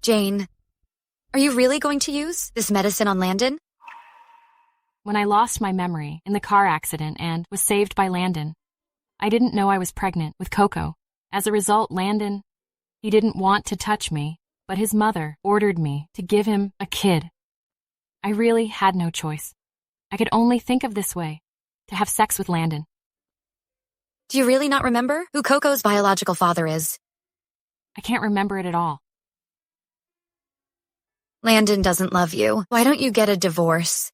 Jane, are you really going to use this medicine on Landon? When I lost my memory in the car accident and was saved by Landon, I didn't know I was pregnant with Coco. As a result, Landon, he didn't want to touch me, but his mother ordered me to give him a kid. I really had no choice. I could only think of this way, to have sex with Landon. Do you really not remember who Coco's biological father is? I can't remember it at all. Landon doesn't love you. Why don't you get a divorce?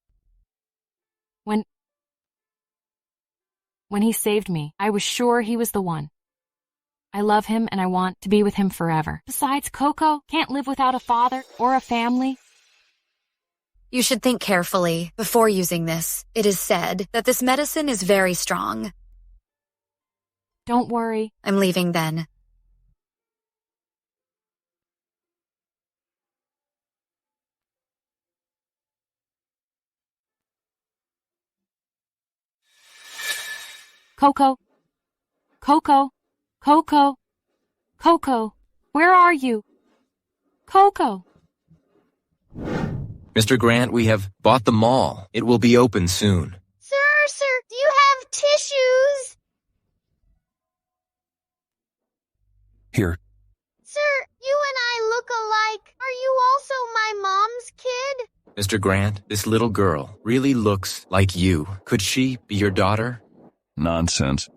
When he saved me, I was sure he was the one. I love him and I want to be with him forever. Besides, Coco can't live without a father or a family. You should think carefully before using this. It is said that this medicine is very strong. Don't worry. I'm leaving then. Coco. Coco. Coco. Coco. Where are you? Coco. Mr. Grant, we have bought the mall. It will be open soon. Sir, do you have tissues? Here. Sir, you and I look alike. Are you also my mom's kid? Mr. Grant, this little girl really looks like you. Could she be your daughter? Nonsense.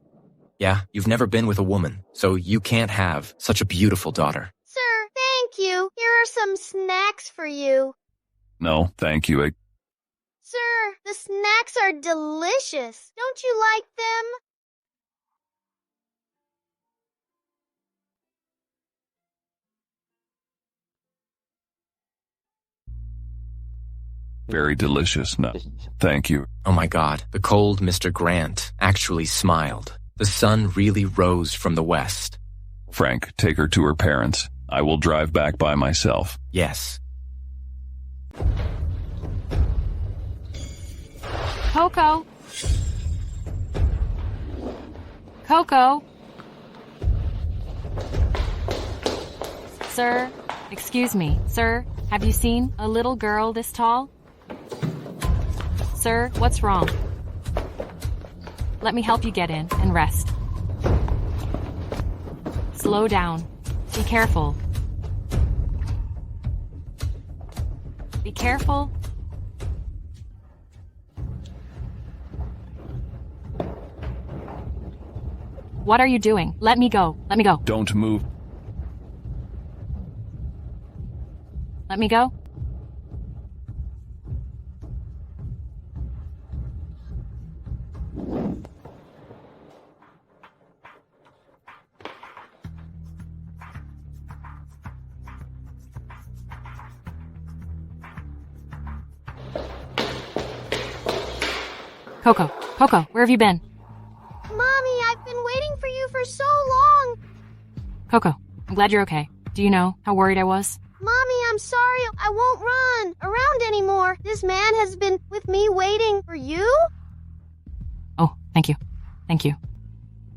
Yeah, you've never been with a woman, so you can't have such a beautiful daughter. Sir, thank you. Here are some snacks for you. No, thank you. Sir, the snacks are delicious. Don't you like them? Very delicious. No, thank you. Oh my God, the cold Mr. Grant actually smiled. The sun really rose from the west. Frank, take her to her parents. I will drive back by myself. Yes. Coco. Coco. Sir, excuse me. Sir, have you seen a little girl this tall? Sir, what's wrong? Let me help you get in and rest. Slow down. Be careful. Be careful. What are you doing? Let me go. Let me go. Don't move. Let me go. Coco, Coco, where have you been? Mommy, I've been waiting for you for so long. Coco, I'm glad you're okay. Do you know how worried I was? Mommy, I'm sorry. I won't run around anymore. This man has been with me waiting for you? Oh, thank you. Thank you.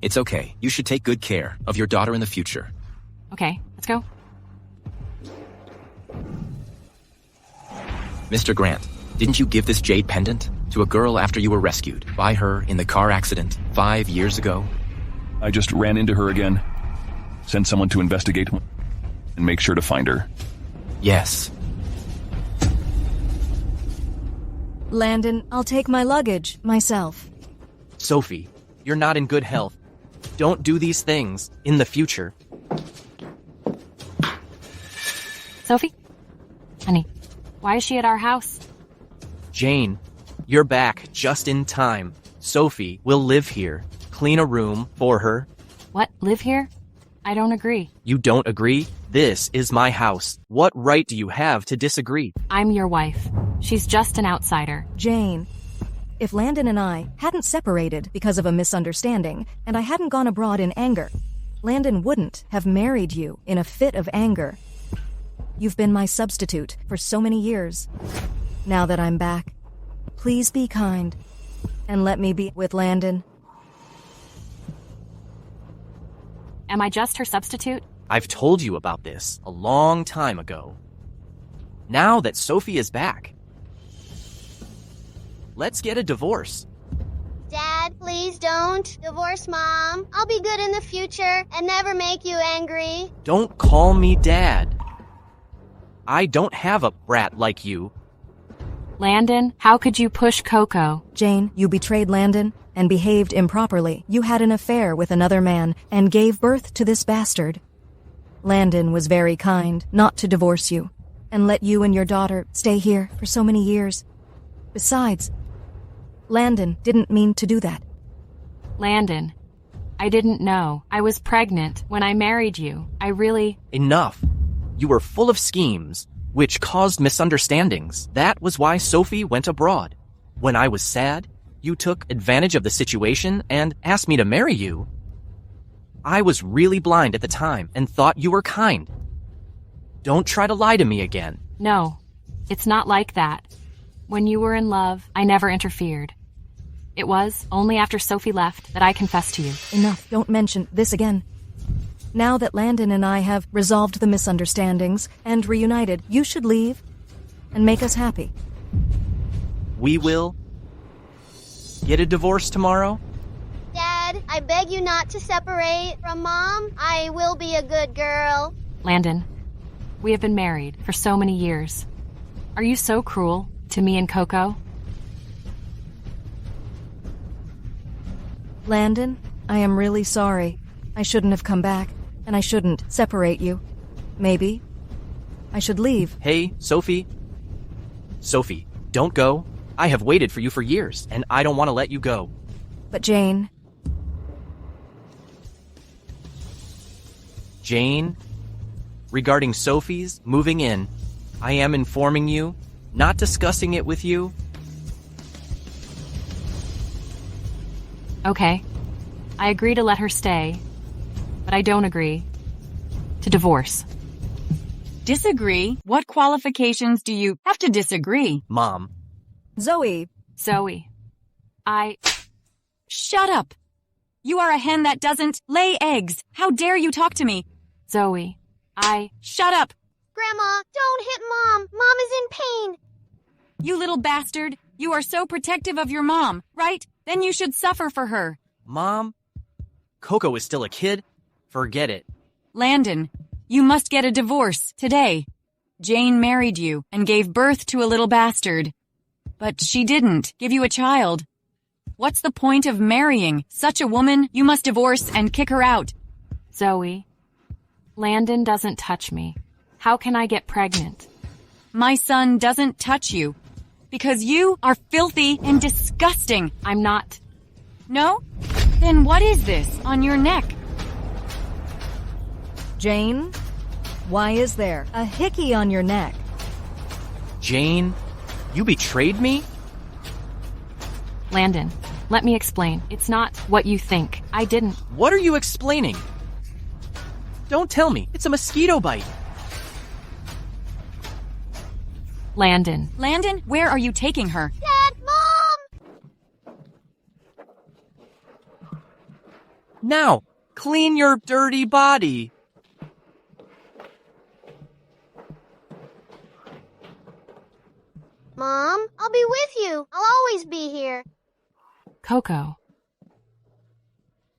It's okay. You should take good care of your daughter in the future. Okay, let's go. Mr. Grant, didn't you give this jade pendant to a girl after you were rescued by her in the car accident 5 years ago? I just ran into her again. Send someone to investigate and make sure to find her. Yes. Landon, I'll take my luggage myself. Sophie, you're not in good health. Don't do these things in the future. Sophie? Honey, why is she at our house? Jane, you're back just in time. Sophie will live here. Clean a room for her. What, live here? I don't agree. You don't agree? This is my house. What right do you have to disagree? I'm your wife. She's just an outsider. Jane, if Landon and I hadn't separated because of a misunderstanding, and I hadn't gone abroad in anger, Landon wouldn't have married you in a fit of anger. You've been my substitute for so many years. Now that I'm back, please be kind and let me be with Landon. Am I just her substitute? I've told you about this a long time ago. Now that Sophie is back, let's get a divorce. Dad, please don't divorce Mom. I'll be good in the future and never make you angry. Don't call me Dad. I don't have a brat like you. Landon, how could you push Coco? Jane, you betrayed Landon and behaved improperly. You had an affair with another man and gave birth to this bastard. Landon was very kind not to divorce you and let you and your daughter stay here for so many years. Besides, Landon didn't mean to do that. Landon, I didn't know. I was pregnant when I married you. Enough. You were full of schemes, which caused misunderstandings. That was why Sophie went abroad. When I was sad, you took advantage of the situation and asked me to marry you. I was really blind at the time and thought you were kind. Don't try to lie to me again. No, it's not like that. When you were in love, I never interfered. It was only after Sophie left that I confessed to you. Enough, don't mention this again. Now that Landon and I have resolved the misunderstandings and reunited, you should leave and make us happy. We will get a divorce tomorrow? Dad, I beg you not to separate from Mom. I will be a good girl. Landon, we have been married for so many years. Are you so cruel to me and Coco? Landon, I am really sorry. I shouldn't have come back, and I shouldn't separate you. Maybe I should leave. Hey, Sophie. Sophie, don't go. I have waited for you for years, and I don't want to let you go. But Jane... Jane, regarding Sophie's moving in, I am informing you, not discussing it with you. Okay. I agree to let her stay, but I don't agree to divorce. Disagree? What qualifications do you have to disagree? Mom. Zoe. Zoe, Shut up! You are a hen that doesn't lay eggs. How dare you talk to me? Zoe, Shut up! Grandma, don't hit Mom. Mom is in pain. You little bastard. You are so protective of your mom, right? Then you should suffer for her. Mom? Coco is still a kid? Forget it. Landon, you must get a divorce today. Jane married you and gave birth to a little bastard. But she didn't give you a child. What's the point of marrying such a woman? You must divorce and kick her out. Zoe, Landon doesn't touch me. How can I get pregnant? My son doesn't touch you because you are filthy and disgusting. I'm not. No? Then what is this on your neck? Jane? Why is there a hickey on your neck? Jane, you betrayed me? Landon, let me explain. It's not what you think. I didn't. What are you explaining? Don't tell me. It's a mosquito bite. Landon. Landon, where are you taking her? Dad, Mom! Now, clean your dirty body. Mom, I'll be with you. I'll always be here. Coco.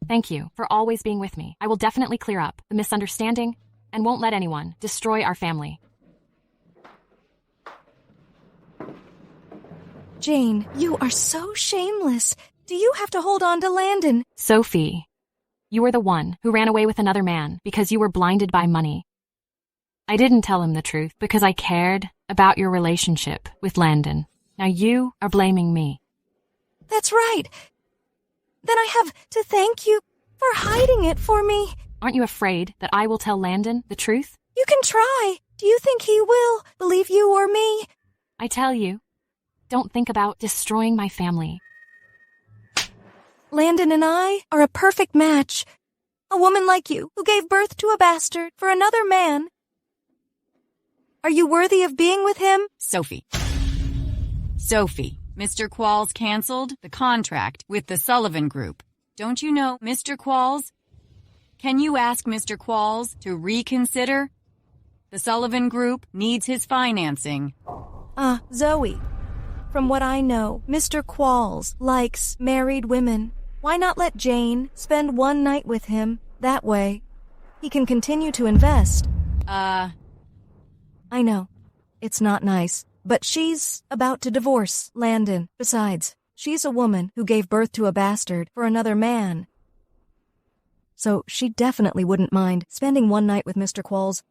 Thank you for always being with me. I will definitely clear up the misunderstanding and won't let anyone destroy our family. Jane, you are so shameless. Do you have to hold on to Landon? Sophie, you were the one who ran away with another man because you were blinded by money. I didn't tell him the truth because I cared about your relationship with Landon. Now you are blaming me. That's right. Then I have to thank you for hiding it for me. Aren't you afraid that I will tell Landon the truth? You can try. Do you think he will believe you or me? I tell you, don't think about destroying my family. Landon and I are a perfect match. A woman like you who gave birth to a bastard for another man. Are you worthy of being with him? Sophie, Mr. Qualls canceled the contract with the Sullivan Group. Don't you know Mr. Qualls? Can you ask Mr. Qualls to reconsider? The Sullivan Group needs his financing. Zoe. From what I know, Mr. Qualls likes married women. Why not let Jane spend one night with him? That way, he can continue to invest. I know. It's not nice. But she's about to divorce Landon. Besides, she's a woman who gave birth to a bastard for another man. So she definitely wouldn't mind spending one night with Mr. Qualls.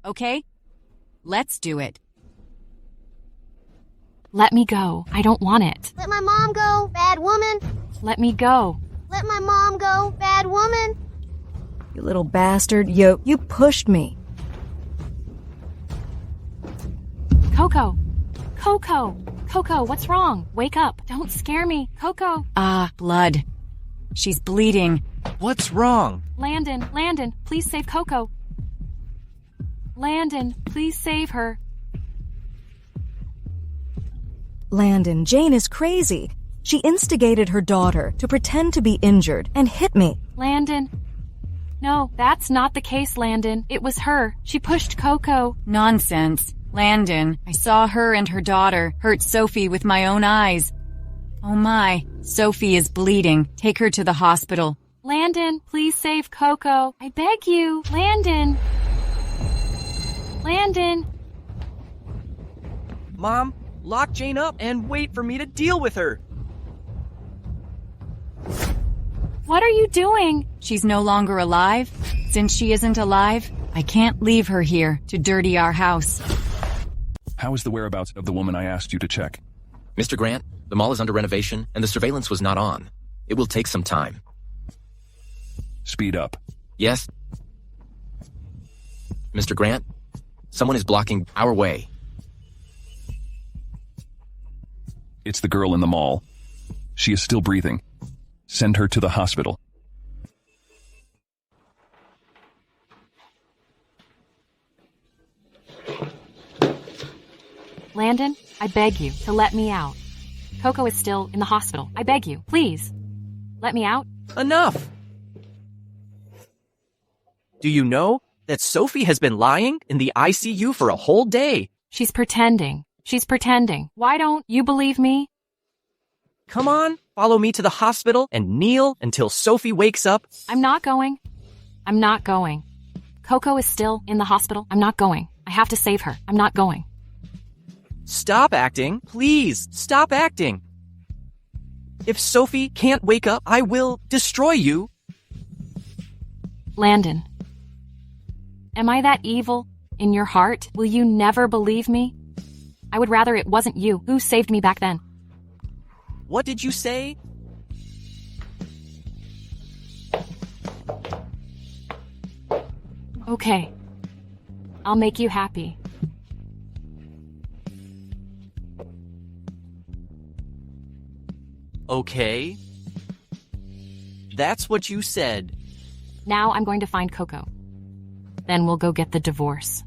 Okay, let's do it. Let me go. I don't want it. Let my mom go, bad woman. Let me go. Let my mom go, bad woman. You little bastard. You pushed me. Coco. Coco, what's wrong? Wake up. Don't scare me. Coco. Blood. She's bleeding. What's wrong? Landon, please save Coco. Landon, please save her. Landon, Jane is crazy. She instigated her daughter to pretend to be injured and hit me. Landon. No, that's not the case, Landon. It was her. She pushed Coco. Nonsense. Landon, I saw her and her daughter hurt Sophie with my own eyes. Oh my, Sophie is bleeding. Take her to the hospital. Landon, please save Coco. I beg you. Landon. Mom, lock Jane up and wait for me to deal with her. What are you doing? She's no longer alive. Since she isn't alive, I can't leave her here to dirty our house. How is the whereabouts of the woman I asked you to check? Mr. Grant, the mall is under renovation and the surveillance was not on. It will take some time. Speed up. Yes? Mr. Grant, someone is blocking our way. It's the girl in the mall. She is still breathing. Send her to the hospital. Landon, I beg you to let me out. Coco is still in the hospital. I beg you, please. Let me out. Enough! Do you know that Sophie has been lying in the ICU for a whole day? She's pretending. Why don't you believe me? Come on, follow me to the hospital and kneel until Sophie wakes up. I'm not going. Coco is still in the hospital. I'm not going. I have to save her. I'm not going. Stop acting. Please, stop acting. If Sophie can't wake up, I will destroy you. Landon, am I that evil in your heart? Will you never believe me? I would rather it wasn't you who saved me back then. What did you say? Okay. I'll make you happy. Okay. That's what you said. Now I'm going to find Coco. Then we'll go get the divorce.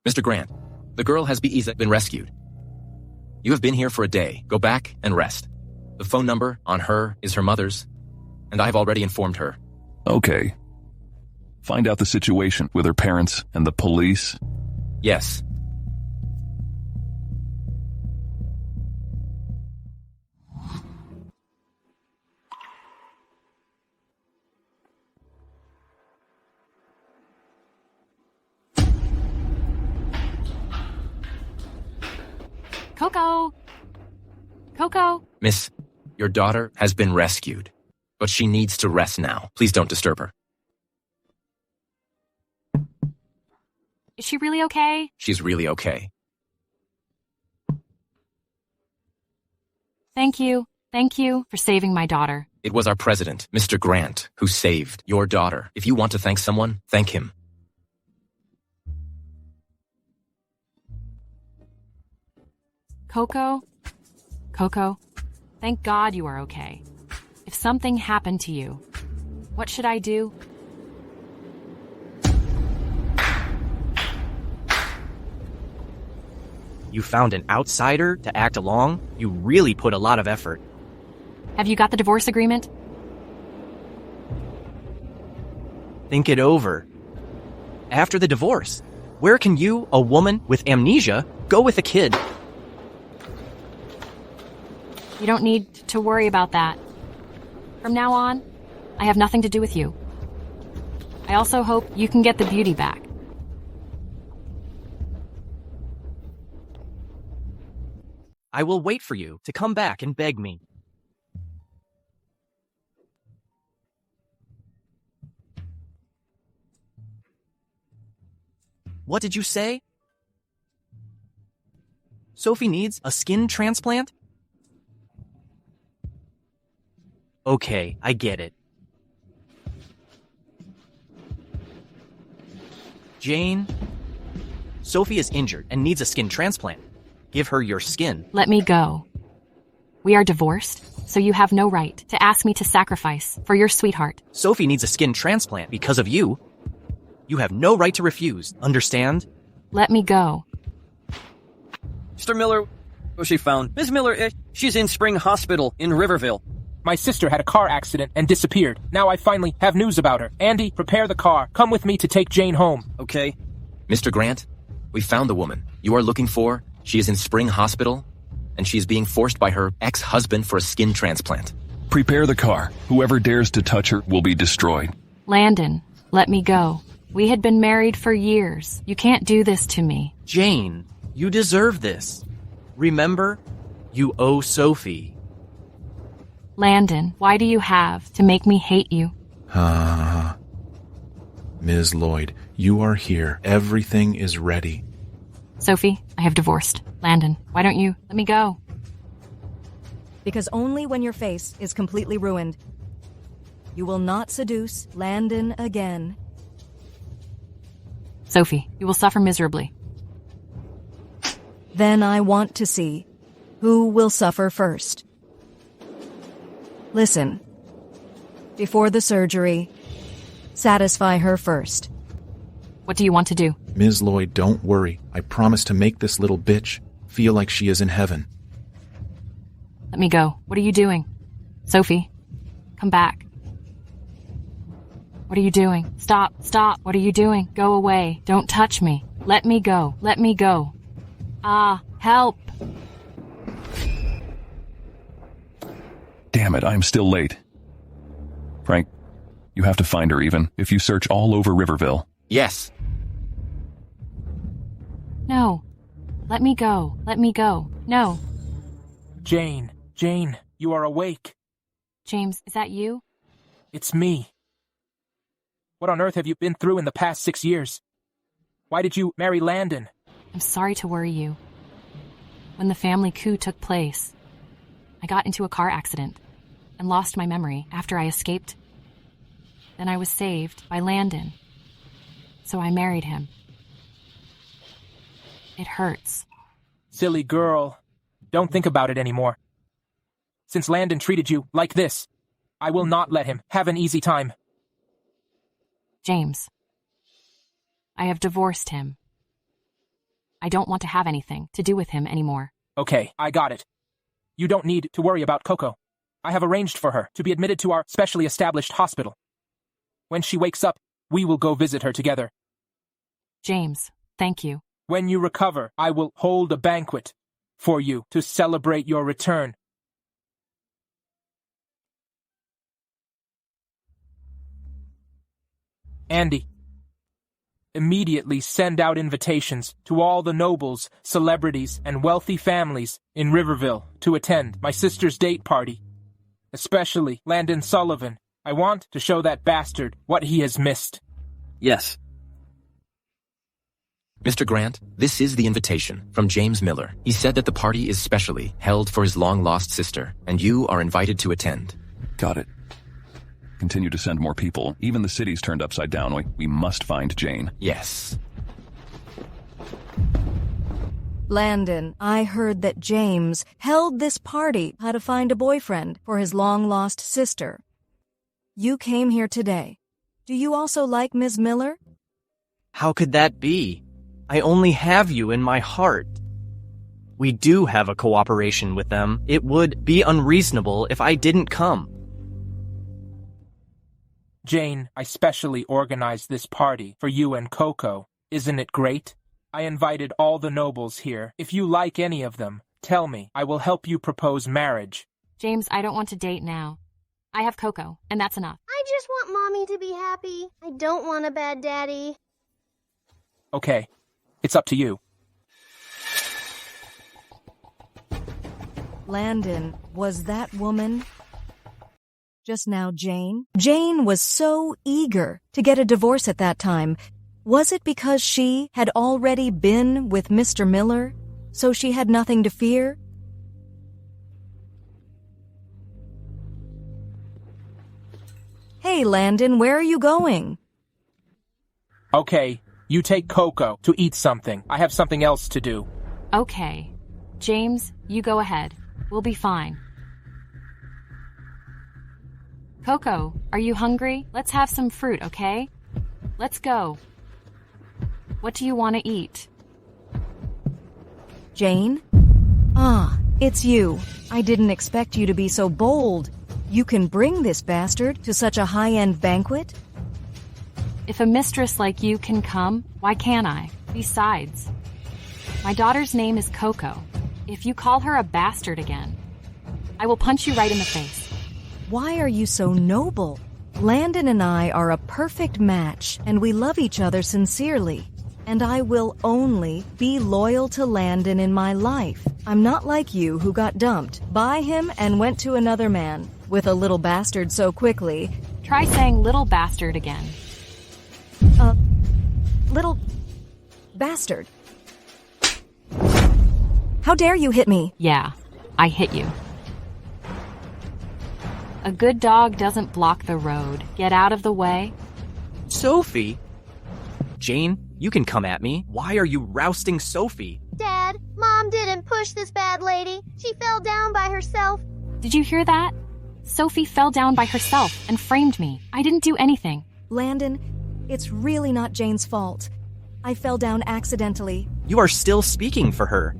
Mr. Grant, the girl has been rescued. You have been here for a day. Go back and rest. The phone number on her is her mother's, and I've already informed her. Okay. Find out the situation with her parents and the police. Yes. Coco! Miss, your daughter has been rescued, but she needs to rest now. Please don't disturb her. Is she really okay? She's really okay. Thank you for saving my daughter. It was our president, Mr. Grant, who saved your daughter. If you want to thank someone, thank him. Coco, thank God you are okay. If something happened to you, what should I do? You found an outsider to act along? You really put a lot of effort. Have you got the divorce agreement? Think it over. After the divorce, where can you, a woman with amnesia, go with a kid? You don't need to worry about that. From now on, I have nothing to do with you. I also hope you can get the beauty back. I will wait for you to come back and beg me. What did you say? Sophie needs a skin transplant? Okay, I get it. Jane, Sophie is injured and needs a skin transplant. Give her your skin. Let me go. We are divorced, so you have no right to ask me to sacrifice for your sweetheart. Sophie needs a skin transplant because of you. You have no right to refuse, understand? Let me go. Mr. Miller was she found? Miss Miller, she's in Spring Hospital in Riverville. My sister had a car accident and disappeared. Now I finally have news about her. Andy, prepare the car. Come with me to take Jane home. Okay. Mr. Grant, we found the woman you are looking for. She is in Spring Hospital, and she is being forced by her ex-husband for a skin transplant. Prepare the car. Whoever dares to touch her will be destroyed. Landon, let me go. We had been married for years. You can't do this to me. Jane, you deserve this. Remember, you owe Sophie. Landon, why do you have to make me hate you? Ms. Lloyd, you are here. Everything is ready. Sophie, I have divorced. Landon, why don't you let me go? Because only when your face is completely ruined, you will not seduce Landon again. Sophie, you will suffer miserably. Then I want to see who will suffer first. Listen. Before the surgery, satisfy her first. What do you want to do? Ms. Lloyd, don't worry. I promise to make this little bitch feel like she is in heaven. Let me go. What are you doing? Sophie, come back. What are you doing? Stop, stop. What are you doing? Go away. Don't touch me. Let me go. Let me go. Help. Damn it, I'm still late. Frank, you have to find her even if you search all over Riverville. Yes. No. Let me go. Let me go. No. Jane, you are awake. James, is that you? It's me. What on earth have you been through in the past 6 years? Why did you marry Landon? I'm sorry to worry you. When the family coup took place, I got into a car accident and lost my memory after I escaped. Then I was saved by Landon, so I married him. It hurts. Silly girl. Don't think about it anymore. Since Landon treated you like this, I will not let him have an easy time. James, I have divorced him. I don't want to have anything to do with him anymore. Okay, I got it. You don't need to worry about Coco. I have arranged for her to be admitted to our specially established hospital. When she wakes up, we will go visit her together. James, thank you. When you recover, I will hold a banquet for you to celebrate your return. Andy, immediately send out invitations to all the nobles, celebrities, and wealthy families in Riverville to attend my sister's date party. Especially Landon Sullivan. I want to show that bastard what he has missed. Yes. Mr. Grant, this is the invitation from James Miller. He said that the party is specially held for his long-lost sister, and you are invited to attend. Got it. Continue to send more people. Even the city's turned upside down. We must find Jane. Yes. Landon, I heard that James held this party how to find a boyfriend for his long-lost sister. You came here today. Do you also like Ms. Miller? How could that be? I only have you in my heart. We do have a cooperation with them. It would be unreasonable if I didn't come. Jane, I specially organized this party for you and Coco. Isn't it great? I invited all the nobles here. If you like any of them, tell me. I will help you propose marriage. James, I don't want to date now. I have Coco, and that's enough. I just want Mommy to be happy. I don't want a bad daddy. Okay, it's up to you. Landon, was that woman just now Jane? Jane was so eager to get a divorce at that time. Was it because she had already been with Mr. Miller, so she had nothing to fear? Hey, Landon, where are you going? Okay, you take Coco to eat something. I have something else to do. Okay. James, you go ahead. We'll be fine. Coco, are you hungry? Let's have some fruit, okay? Let's go. What do you want to eat? Jane? Ah, it's you. I didn't expect you to be so bold. You can bring this bastard to such a high-end banquet? If a mistress like you can come, why can't I? Besides, my daughter's name is Coco. If you call her a bastard again, I will punch you right in the face. Why are you so noble? Landon and I are a perfect match, and we love each other sincerely. And I will only be loyal to Landon in my life. I'm not like you who got dumped by him and went to another man with a little bastard so quickly. Try saying little bastard again. Little bastard. How dare you hit me? Yeah, I hit you. A good dog doesn't block the road. Get out of the way. Sophie? Jane, you can come at me. Why are you rousting Sophie? Dad, Mom didn't push this bad lady. She fell down by herself. Did you hear that? Sophie fell down by herself and framed me. I didn't do anything. Landon, it's really not Jane's fault. I fell down accidentally. You are still speaking for her.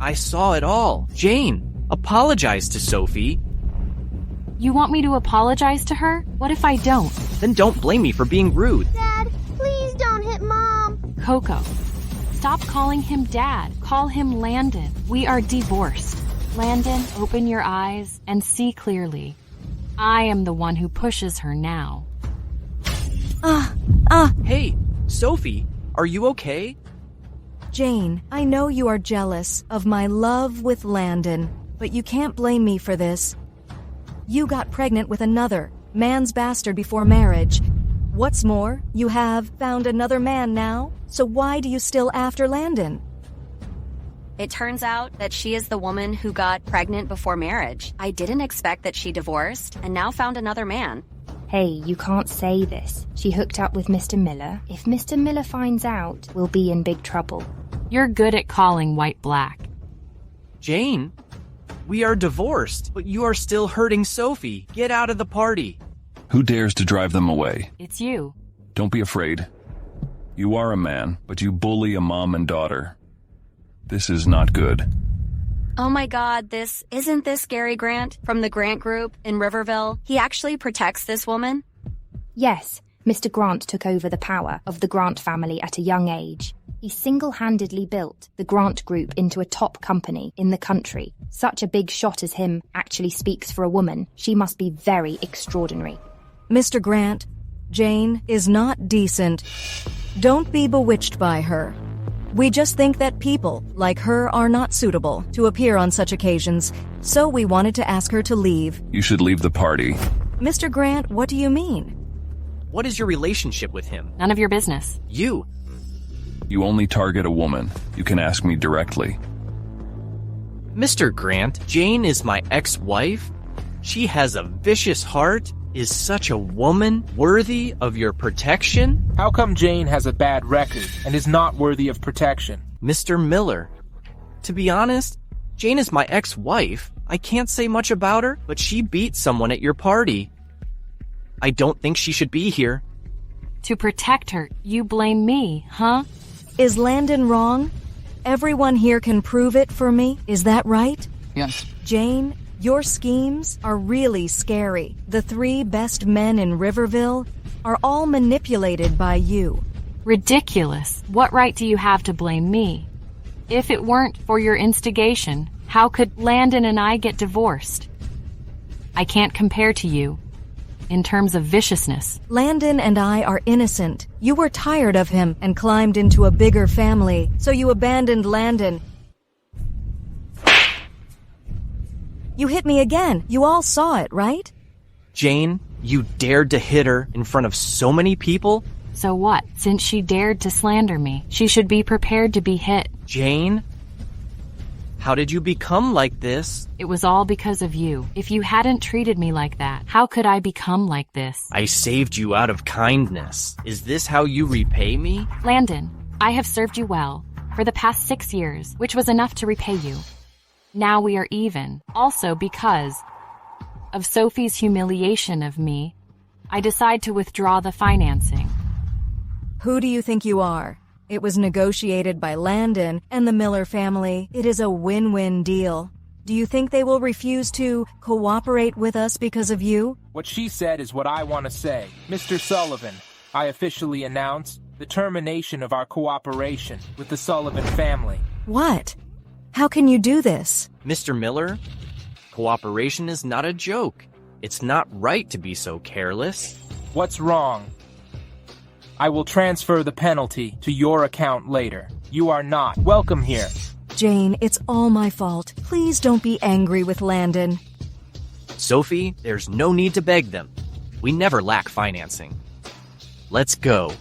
I saw it all. Jane, apologize to Sophie. You want me to apologize to her? What if I don't? Then don't blame me for being rude. Dad, please don't hit Mom. Coco, stop calling him Dad. Call him Landon. We are divorced. Landon, open your eyes and see clearly. I am the one who pushes her now. Hey, Sophie, are you okay? Jane, I know you are jealous of my love with Landon, but you can't blame me for this. You got pregnant with another man's bastard before marriage. What's more, you have found another man now, so why do you still after Landon? It turns out that she is the woman who got pregnant before marriage. I didn't expect that she divorced and now found another man. Hey, you can't say this. She hooked up with Mr. Miller. If Mr. Miller finds out, we'll be in big trouble. You're good at calling white black. Jane, we are divorced, but you are still hurting Sophie. Get out of the party. Who dares to drive them away? It's you. Don't be afraid. You are a man, but you bully a mom and daughter. This is not good. Oh my God, isn't this Gary Grant from the Grant Group in Riverville? He actually protects this woman? Yes, Mr. Grant took over the power of the Grant family at a young age. He single-handedly built the Grant Group into a top company in the country. Such a big shot as him actually speaks for a woman. She must be very extraordinary. Mr. Grant, Jane is not decent. Don't be bewitched by her. We just think that people like her are not suitable to appear on such occasions, so we wanted to ask her to leave. You should leave the party. Mr. Grant, what do you mean? What is your relationship with him? None of your business. You only target a woman. You can ask me directly. Mr. Grant, Jane is my ex-wife. She has a vicious heart. Is such a woman worthy of your protection? How come Jane has a bad record and is not worthy of protection? Mr. Miller, to be honest, Jane is my ex-wife. I can't say much about her, but she beat someone at your party. I don't think she should be here. To protect her, you blame me, huh? Is Landon wrong? Everyone here can prove it for me, is that right? Yes. Jane, your schemes are really scary. The 3 best men in Riverville are all manipulated by you. Ridiculous. What right do you have to blame me? If it weren't for your instigation, how could Landon and I get divorced? I can't compare to you in terms of viciousness. Landon and I are innocent. You were tired of him and climbed into a bigger family, so you abandoned Landon. You hit me again. You all saw it, right? Jane, you dared to hit her in front of so many people? So what? Since she dared to slander me, she should be prepared to be hit. Jane? How did you become like this? It was all because of you. If you hadn't treated me like that, how could I become like this? I saved you out of kindness. Is this how you repay me? Landon, I have served you well for the past 6 years, which was enough to repay you. Now we are even. Also because of Sophie's humiliation of me, I decide to withdraw the financing. Who do you think you are? It was negotiated by Landon and the Miller family. It is a win-win deal. Do you think they will refuse to cooperate with us because of you? What she said is what I want to say. Mr. Sullivan, I officially announce the termination of our cooperation with the Sullivan family. What? How can you do this? Mr. Miller, cooperation is not a joke. It's not right to be so careless. What's wrong? I will transfer the penalty to your account later. You are not welcome here. Jane, it's all my fault. Please don't be angry with Landon. Sophie, there's no need to beg them. We never lack financing. Let's go.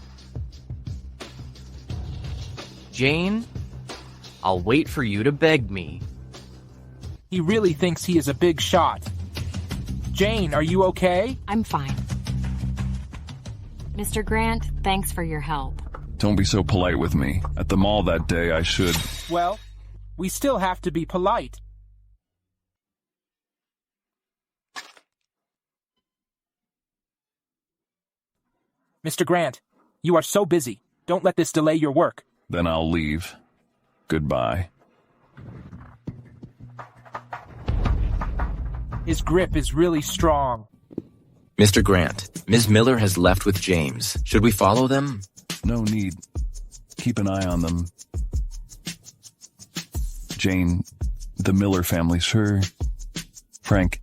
Jane, I'll wait for you to beg me. He really thinks he is a big shot. Jane, are you okay? I'm fine. Mr. Grant, thanks for your help. Don't be so polite with me. At the mall that day, I should... Well, we still have to be polite. Mr. Grant, you are so busy. Don't let this delay your work. Then I'll leave. Goodbye. His grip is really strong. Mr. Grant, Ms. Miller has left with James. Should we follow them? No need. Keep an eye on them. Jane, the Miller family, sir. Frank,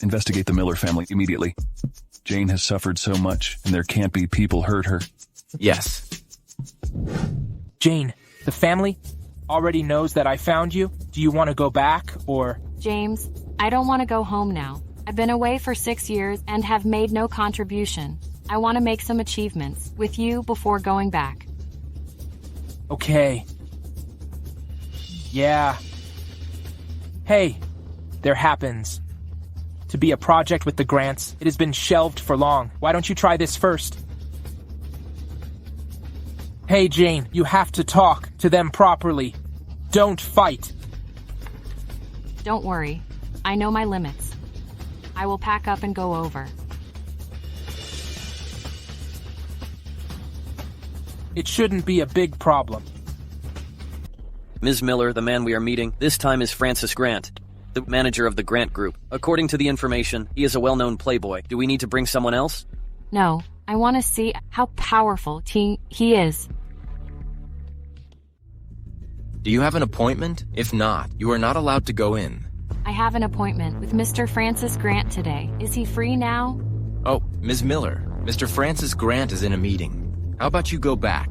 investigate the Miller family immediately. Jane has suffered so much, and there can't be people hurt her. Yes. Jane, the family already knows that I found you. Do you want to go back, or... James, I don't want to go home now. I've been away for 6 years and have made no contribution. I want to make some achievements with you before going back. Okay. Yeah. Hey, there happens to be a project with the Grants. It has been shelved for long. Why don't you try this first? Hey, Jane, you have to talk to them properly. Don't fight. Don't worry. I know my limits. I will pack up and go over. It shouldn't be a big problem. Ms. Miller, the man we are meeting, this time is Francis Grant, the manager of the Grant Group. According to the information, he is a well-known playboy. Do we need to bring someone else? No, I want to see how powerful he is. Do you have an appointment? If not, you are not allowed to go in. I have an appointment with Mr. Francis Grant today. Is he free now? Oh, Ms. Miller, Mr. Francis Grant is in a meeting. How about you go back?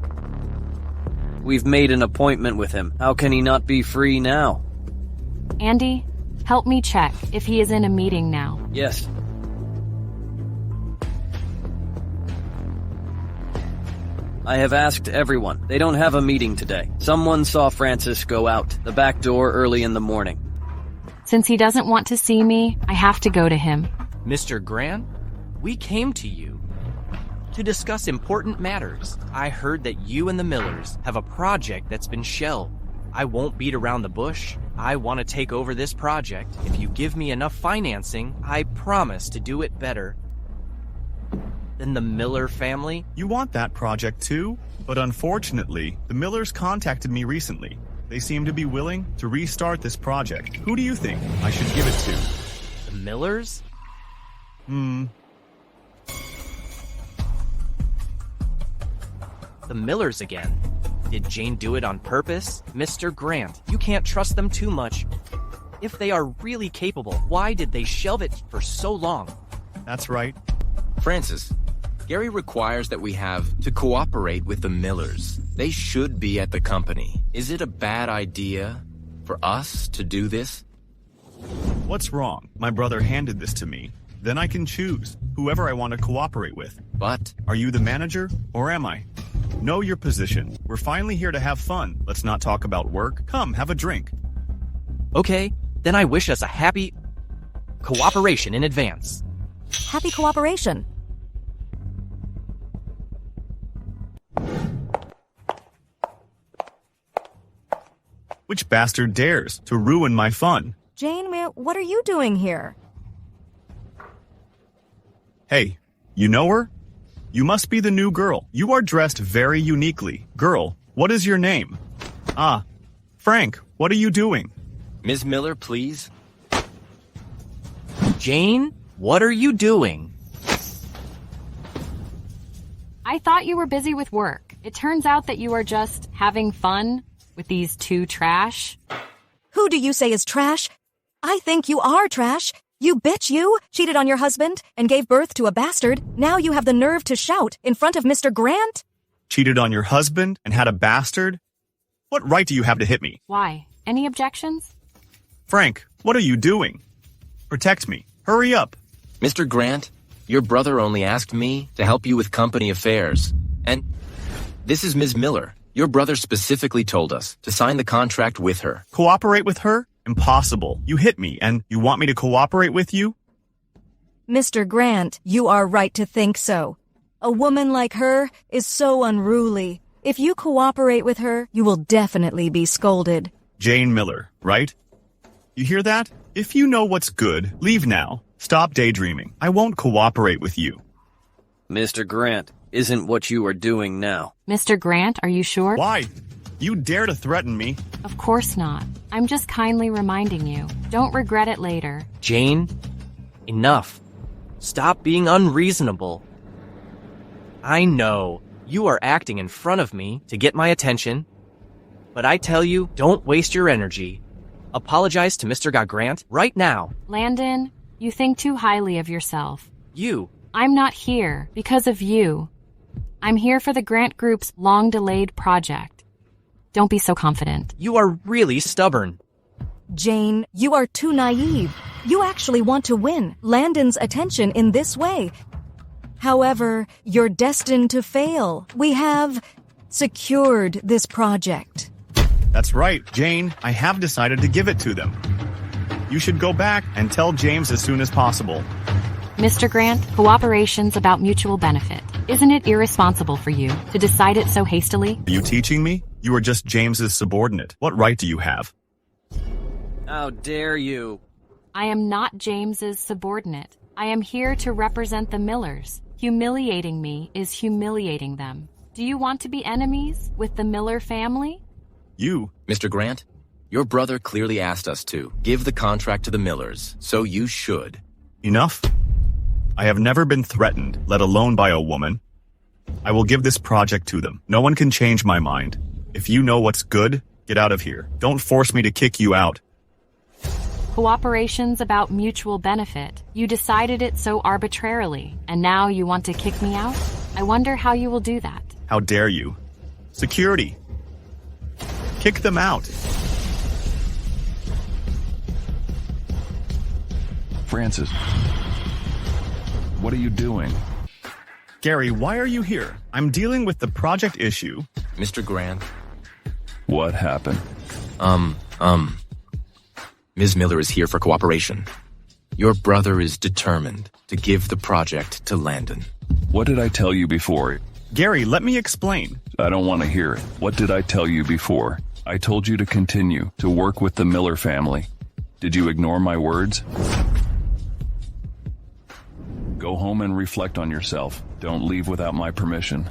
We've made an appointment with him. How can he not be free now? Andy, help me check if he is in a meeting now. Yes. I have asked everyone. They don't have a meeting today. Someone saw Francis go out the back door early in the morning. Since he doesn't want to see me, I have to go to him. Mr. Grant, we came to you to discuss important matters. I heard that you and the Millers have a project that's been shelved. I won't beat around the bush. I want to take over this project. If you give me enough financing, I promise to do it better than the Miller family. You want that project too? But unfortunately, the Millers contacted me recently. They seem to be willing to restart this project. Who do you think I should give it to? The Millers? The Millers again. Did Jane do it on purpose? Mr. Grant, you can't trust them too much. If they are really capable, why did they shelve it for so long? That's right. Francis, Gary requires that we have to cooperate with the Millers. They should be at the company. Is it a bad idea for us to do this? What's wrong? My brother handed this to me. Then I can choose whoever I want to cooperate with. But are you the manager or am I? Know your position. We're finally here to have fun. Let's not talk about work. Come, have a drink. Okay, then I wish us a happy cooperation in advance. Happy cooperation. Which bastard dares to ruin my fun? Jane, what are you doing here? Hey, you know her? You must be the new girl. You are dressed very uniquely. Girl, what is your name? Ah, Frank, what are you doing? Ms. Miller, please. Jane, what are you doing? I thought you were busy with work. It turns out that you are just having fun with these two trash. Who do you say is trash? I think you are trash. You bitch, you cheated on your husband and gave birth to a bastard. Now you have the nerve to shout in front of Mr. Grant? Cheated on your husband and had a bastard? What right do you have to hit me? Why? Any objections? Frank, what are you doing? Protect me. Hurry up. Mr. Grant, your brother only asked me to help you with company affairs. And this is Ms. Miller. Your brother specifically told us to sign the contract with her. Cooperate with her? Impossible. You hit me, and you want me to cooperate with you? Mr. Grant, you are right to think so. A woman like her is so unruly. If you cooperate with her, you will definitely be scolded. Jane Miller, right? You hear that? If you know what's good, leave now. Stop daydreaming. I won't cooperate with you. Mr. Grant, isn't what you are doing now. Mr. Grant, are you sure? Why? You dare to threaten me? Of course not. I'm just kindly reminding you. Don't regret it later. Jane, enough. Stop being unreasonable. I know you are acting in front of me to get my attention, but I tell you, don't waste your energy. Apologize to Mr. Grant right now. Landon, you think too highly of yourself. I'm not here because of you. I'm here for the Grant Group's long-delayed project. Don't be so confident. You are really stubborn. Jane, you are too naive. You actually want to win Landon's attention in this way. However, you're destined to fail. We have secured this project. That's right, Jane. I have decided to give it to them. You should go back and tell James as soon as possible. Mr. Grant, cooperation's about mutual benefit. Isn't it irresponsible for you to decide it so hastily? Are you teaching me? You are just James's subordinate. What right do you have? How dare you? I am not James's subordinate. I am here to represent the Millers. Humiliating me is humiliating them. Do you want to be enemies with the Miller family? You. Mr. Grant, your brother clearly asked us to give the contract to the Millers, so you should. Enough. I have never been threatened, let alone by a woman. I will give this project to them. No one can change my mind. If you know what's good, get out of here. Don't force me to kick you out. Cooperation's about mutual benefit. You decided it so arbitrarily, and now you want to kick me out? I wonder how you will do that. How dare you? Security. Kick them out. Francis, what are you doing? Gary, why are you here? I'm dealing with the project issue. Mr. Grant. What happened? Ms. Miller is here for cooperation. Your brother is determined to give the project to Landon. What did I tell you before? Gary, let me explain. I don't want to hear it. What did I tell you before? I told you to continue to work with the Miller family. Did you ignore my words? Go home and reflect on yourself. Don't leave without my permission.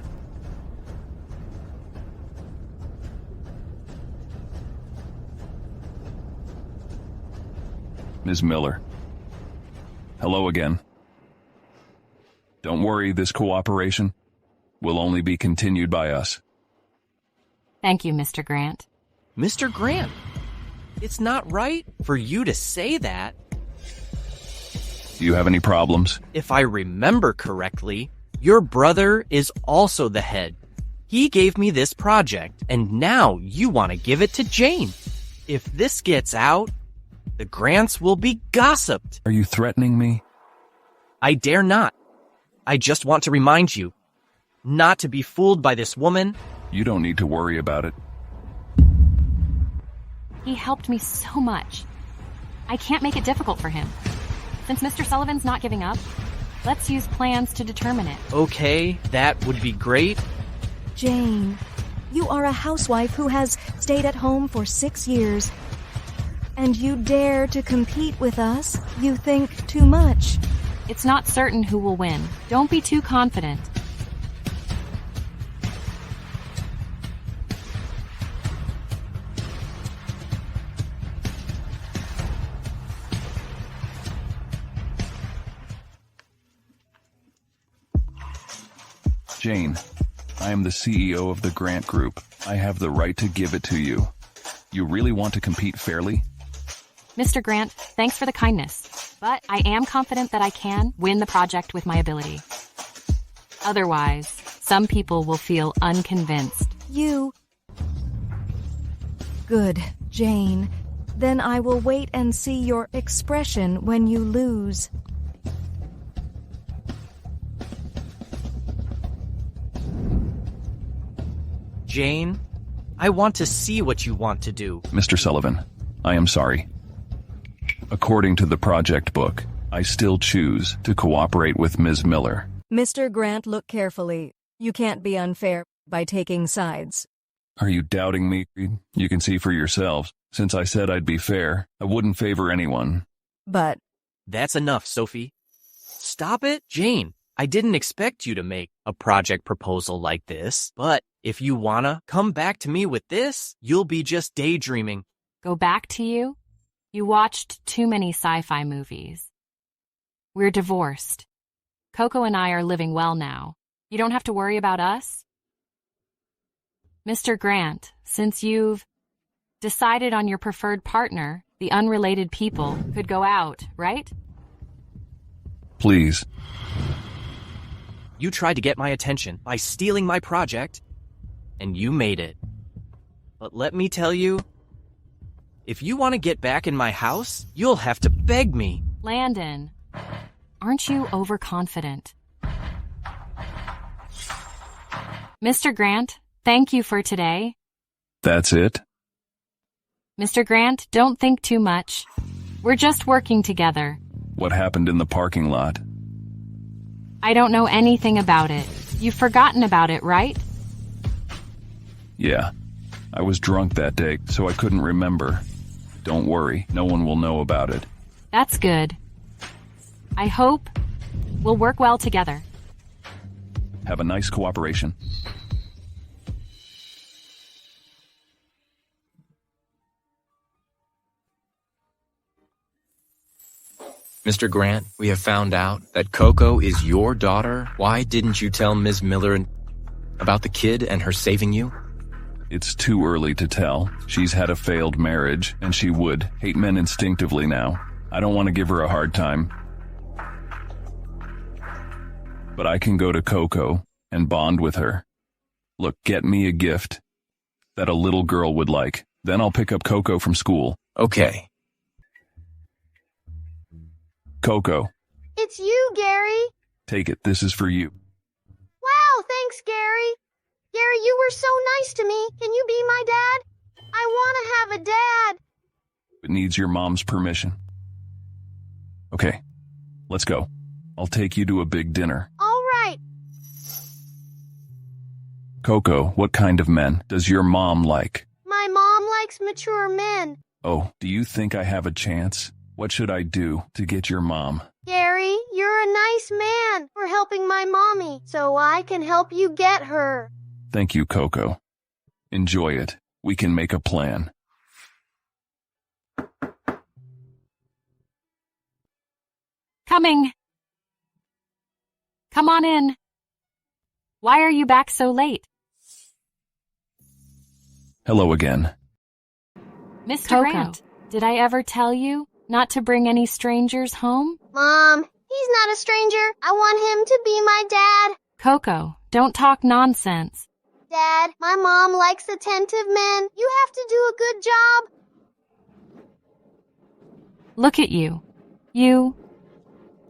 Ms. Miller. Hello again. Don't worry, this cooperation will only be continued by us. Thank you, Mr. Grant. Mr. Grant, it's not right for you to say that. Do you have any problems? If I remember correctly, your brother is also the head. He gave me this project, and now you want to give it to Jane. If this gets out, the Grants will be gossiped. Are you threatening me? I dare not. I just want to remind you not to be fooled by this woman. You don't need to worry about it. He helped me so much. I can't make it difficult for him. Since Mr. Sullivan's not giving up, let's use plans to determine it. Okay, that would be great. Jane, you are a housewife who has stayed at home for 6 years. And you dare to compete with us? You think too much. It's not certain who will win. Don't be too confident. Jane, I am the CEO of the Grant Group. I have the right to give it to you. You really want to compete fairly? Mr. Grant, thanks for the kindness, but I am confident that I can win the project with my ability. Otherwise, some people will feel unconvinced. Good, Jane. Then I will wait and see your expression when you lose. Jane, I want to see what you want to do. Mr. Sullivan, I am sorry. According to the project book, I still choose to cooperate with Ms. Miller. Mr. Grant, look carefully. You can't be unfair by taking sides. Are you doubting me? You can see for yourselves. Since I said I'd be fair, I wouldn't favor anyone. But... That's enough, Sophie. Stop it, Jane. I didn't expect you to make a project proposal like this, but if you wanna come back to me with this, you'll be just daydreaming. Go back to you? You watched too many sci-fi movies. We're divorced. Coco and I are living well now. You don't have to worry about us. Mr. Grant, since you've decided on your preferred partner, the unrelated people could go out, right? Please. You tried to get my attention by stealing my project, and you made it. But let me tell you, if you want to get back in my house, you'll have to beg me. Landon, aren't you overconfident? Mr. Grant, thank you for today. That's it? Mr. Grant, don't think too much. We're just working together. What happened in the parking lot? I don't know anything about it. You've forgotten about it, right? Yeah. I was drunk that day, so I couldn't remember. Don't worry, no one will know about it. That's good. I hope we'll work well together. Have a nice cooperation. Mr. Grant, we have found out that Coco is your daughter. Why didn't you tell Ms. Miller about the kid and her saving you? It's too early to tell. She's had a failed marriage, and she would hate men instinctively now. I don't want to give her a hard time. But I can go to Coco and bond with her. Look, get me a gift that a little girl would like. Then I'll pick up Coco from school. Okay. Coco. It's you, Gary. Take it. This is for you. Wow, thanks, Gary. Gary, you were so nice to me. Can you be my dad? I want to have a dad. It needs your mom's permission. Okay, let's go. I'll take you to a big dinner. All right. Coco, what kind of men does your mom like? My mom likes mature men. Oh, do you think I have a chance? What should I do to get your mom? Gary, you're a nice man for helping my mommy, so I can help you get her. Thank you, Coco. Enjoy it. We can make a plan. coming. Come on in. Why are you back so late? Hello again. Mr. Grant, did I ever tell you not to bring any strangers home? Mom, he's not a stranger. I want him to be my dad. Coco, don't talk nonsense. Dad, my mom likes attentive men. You have to do a good job. Look at you. You.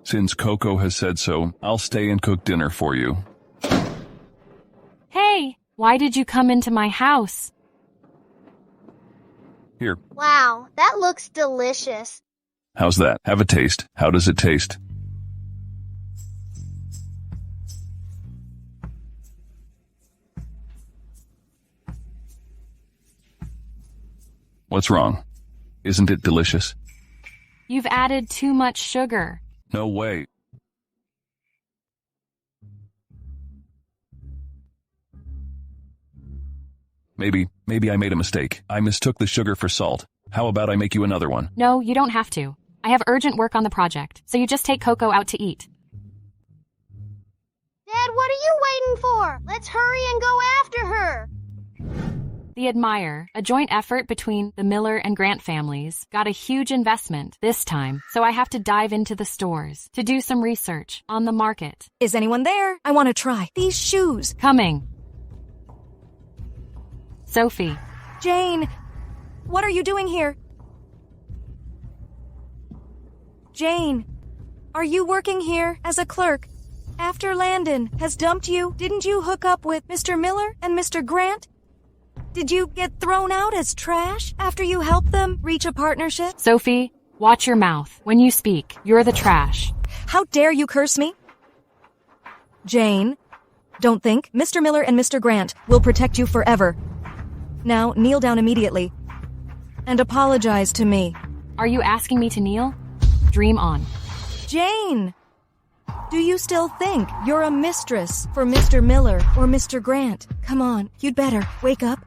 Since Coco has said so, I'll stay and cook dinner for you. Hey, why did you come into my house? Here. Wow, that looks delicious. How's that? Have a taste. How does it taste? What's wrong? Isn't it delicious? You've added too much sugar. No way. Maybe I made a mistake. I mistook the sugar for salt. How about I make you another one? No, you don't have to. I have urgent work on the project, so you just take Coco out to eat. Dad, what are you waiting for? Let's hurry and go after her. The Admire, a joint effort between the Miller and Grant families, got a huge investment this time, so I have to dive into the stores to do some research on the market. Is anyone there? I want to try these shoes. Coming. Sophie. Jane, what are you doing here? Jane, are you working here as a clerk? After Landon has dumped you, didn't you hook up with Mr. Miller and Mr. Grant? Did you get thrown out as trash after you helped them reach a partnership? Sophie, watch your mouth. When you speak, you're the trash. How dare you curse me? Jane, don't think Mr. Miller and Mr. Grant will protect you forever. Now kneel down immediately and apologize to me. Are you asking me to kneel? Dream on. Jane, do you still think you're a mistress for Mr. Miller or Mr. Grant? Come on, you'd better wake up.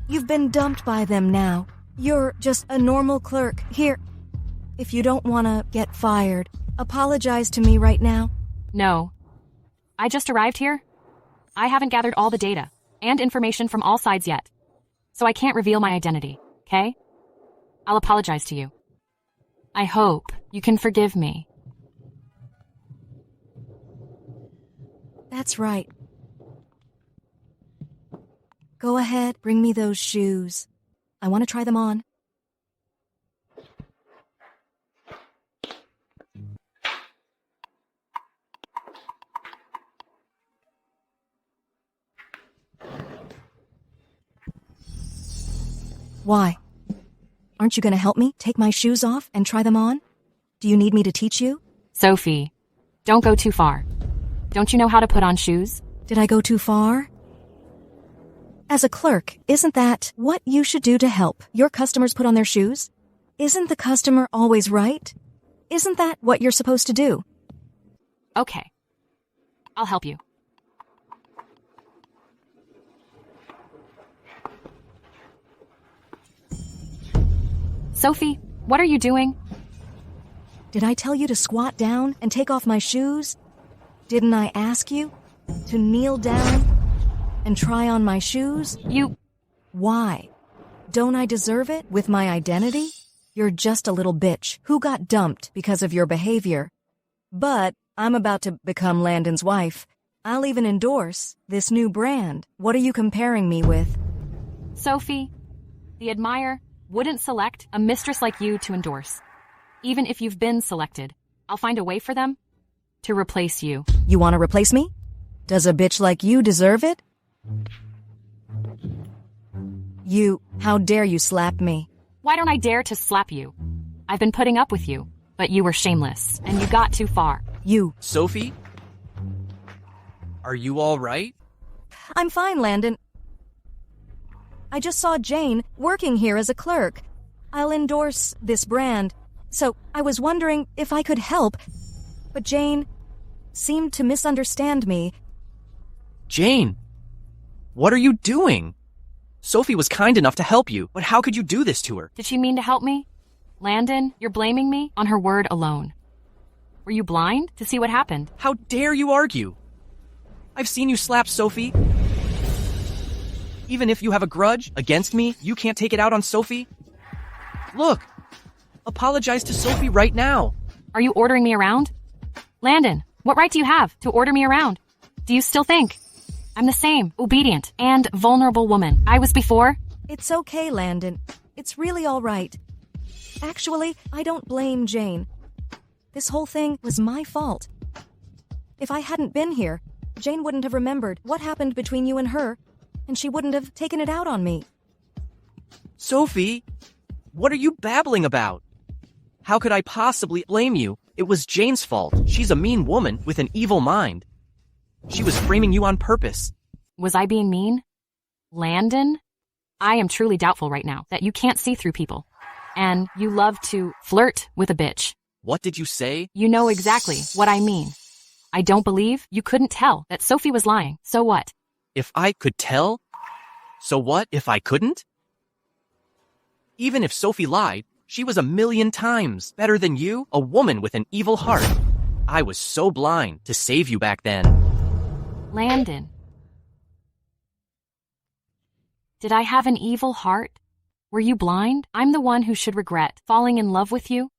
You've been dumped by them now. You're just a normal clerk. Here, if you don't want to get fired, apologize to me right now. No. I just arrived here. I haven't gathered all the data and information from all sides yet, so I can't reveal my identity, okay? I'll apologize to you. I hope you can forgive me. That's right. Go ahead, bring me those shoes. I want to try them on. Why? Aren't you going to help me take my shoes off and try them on? Do you need me to teach you? Sophie, don't go too far. Don't you know how to put on shoes? Did I go too far? As a clerk, isn't that what you should do to help your customers put on their shoes? Isn't the customer always right? Isn't that what you're supposed to do? Okay. I'll help you. Sophie, what are you doing? Did I tell you to squat down and take off my shoes? Didn't I ask you to kneel down and try on my shoes? Why? Don't I deserve it with my identity? You're just a little bitch who got dumped because of your behavior. But I'm about to become Landon's wife. I'll even endorse this new brand. What are you comparing me with? Sophie, the Admire wouldn't select a mistress like you to endorse. Even if you've been selected, I'll find a way for them to replace you. You want to replace me? Does a bitch like you deserve it? How dare you slap me? Why don't I dare to slap you? I've been putting up with you, but you were shameless, and you got too far. Sophie? Are you all right? I'm fine, Landon. I just saw Jane working here as a clerk. I'll endorse this brand, so I was wondering if I could help, but Jane seemed to misunderstand me. Jane, what are you doing? Sophie was kind enough to help you, but how could you do this to her? Did she mean to help me? Landon, you're blaming me on her word alone. Were you blind to see what happened? How dare you argue? I've seen you slap Sophie. Even if you have a grudge against me, you can't take it out on Sophie. Look, apologize to Sophie right now. Are you ordering me around? Landon, what right do you have to order me around? Do you still think I'm the same obedient and vulnerable woman I was before? It's okay, Landon. It's really all right. Actually, I don't blame Jane. This whole thing was my fault. If I hadn't been here, Jane wouldn't have remembered what happened between you and her, and she wouldn't have taken it out on me. Sophie, what are you babbling about? How could I possibly blame you? It was Jane's fault. She's a mean woman with an evil mind. She was framing you on purpose. Was I being mean? Landon? I am truly doubtful right now that you can't see through people. And you love to flirt with a bitch. What did you say? You know exactly what I mean. I don't believe you couldn't tell that Sophie was lying. So what? If I could tell? So what if I couldn't? Even if Sophie lied, she was 1,000,000 times better than you, a woman with an evil heart. I was so blind to save you back then. Landon. Did I have an evil heart? Were you blind? I'm the one who should regret falling in love with you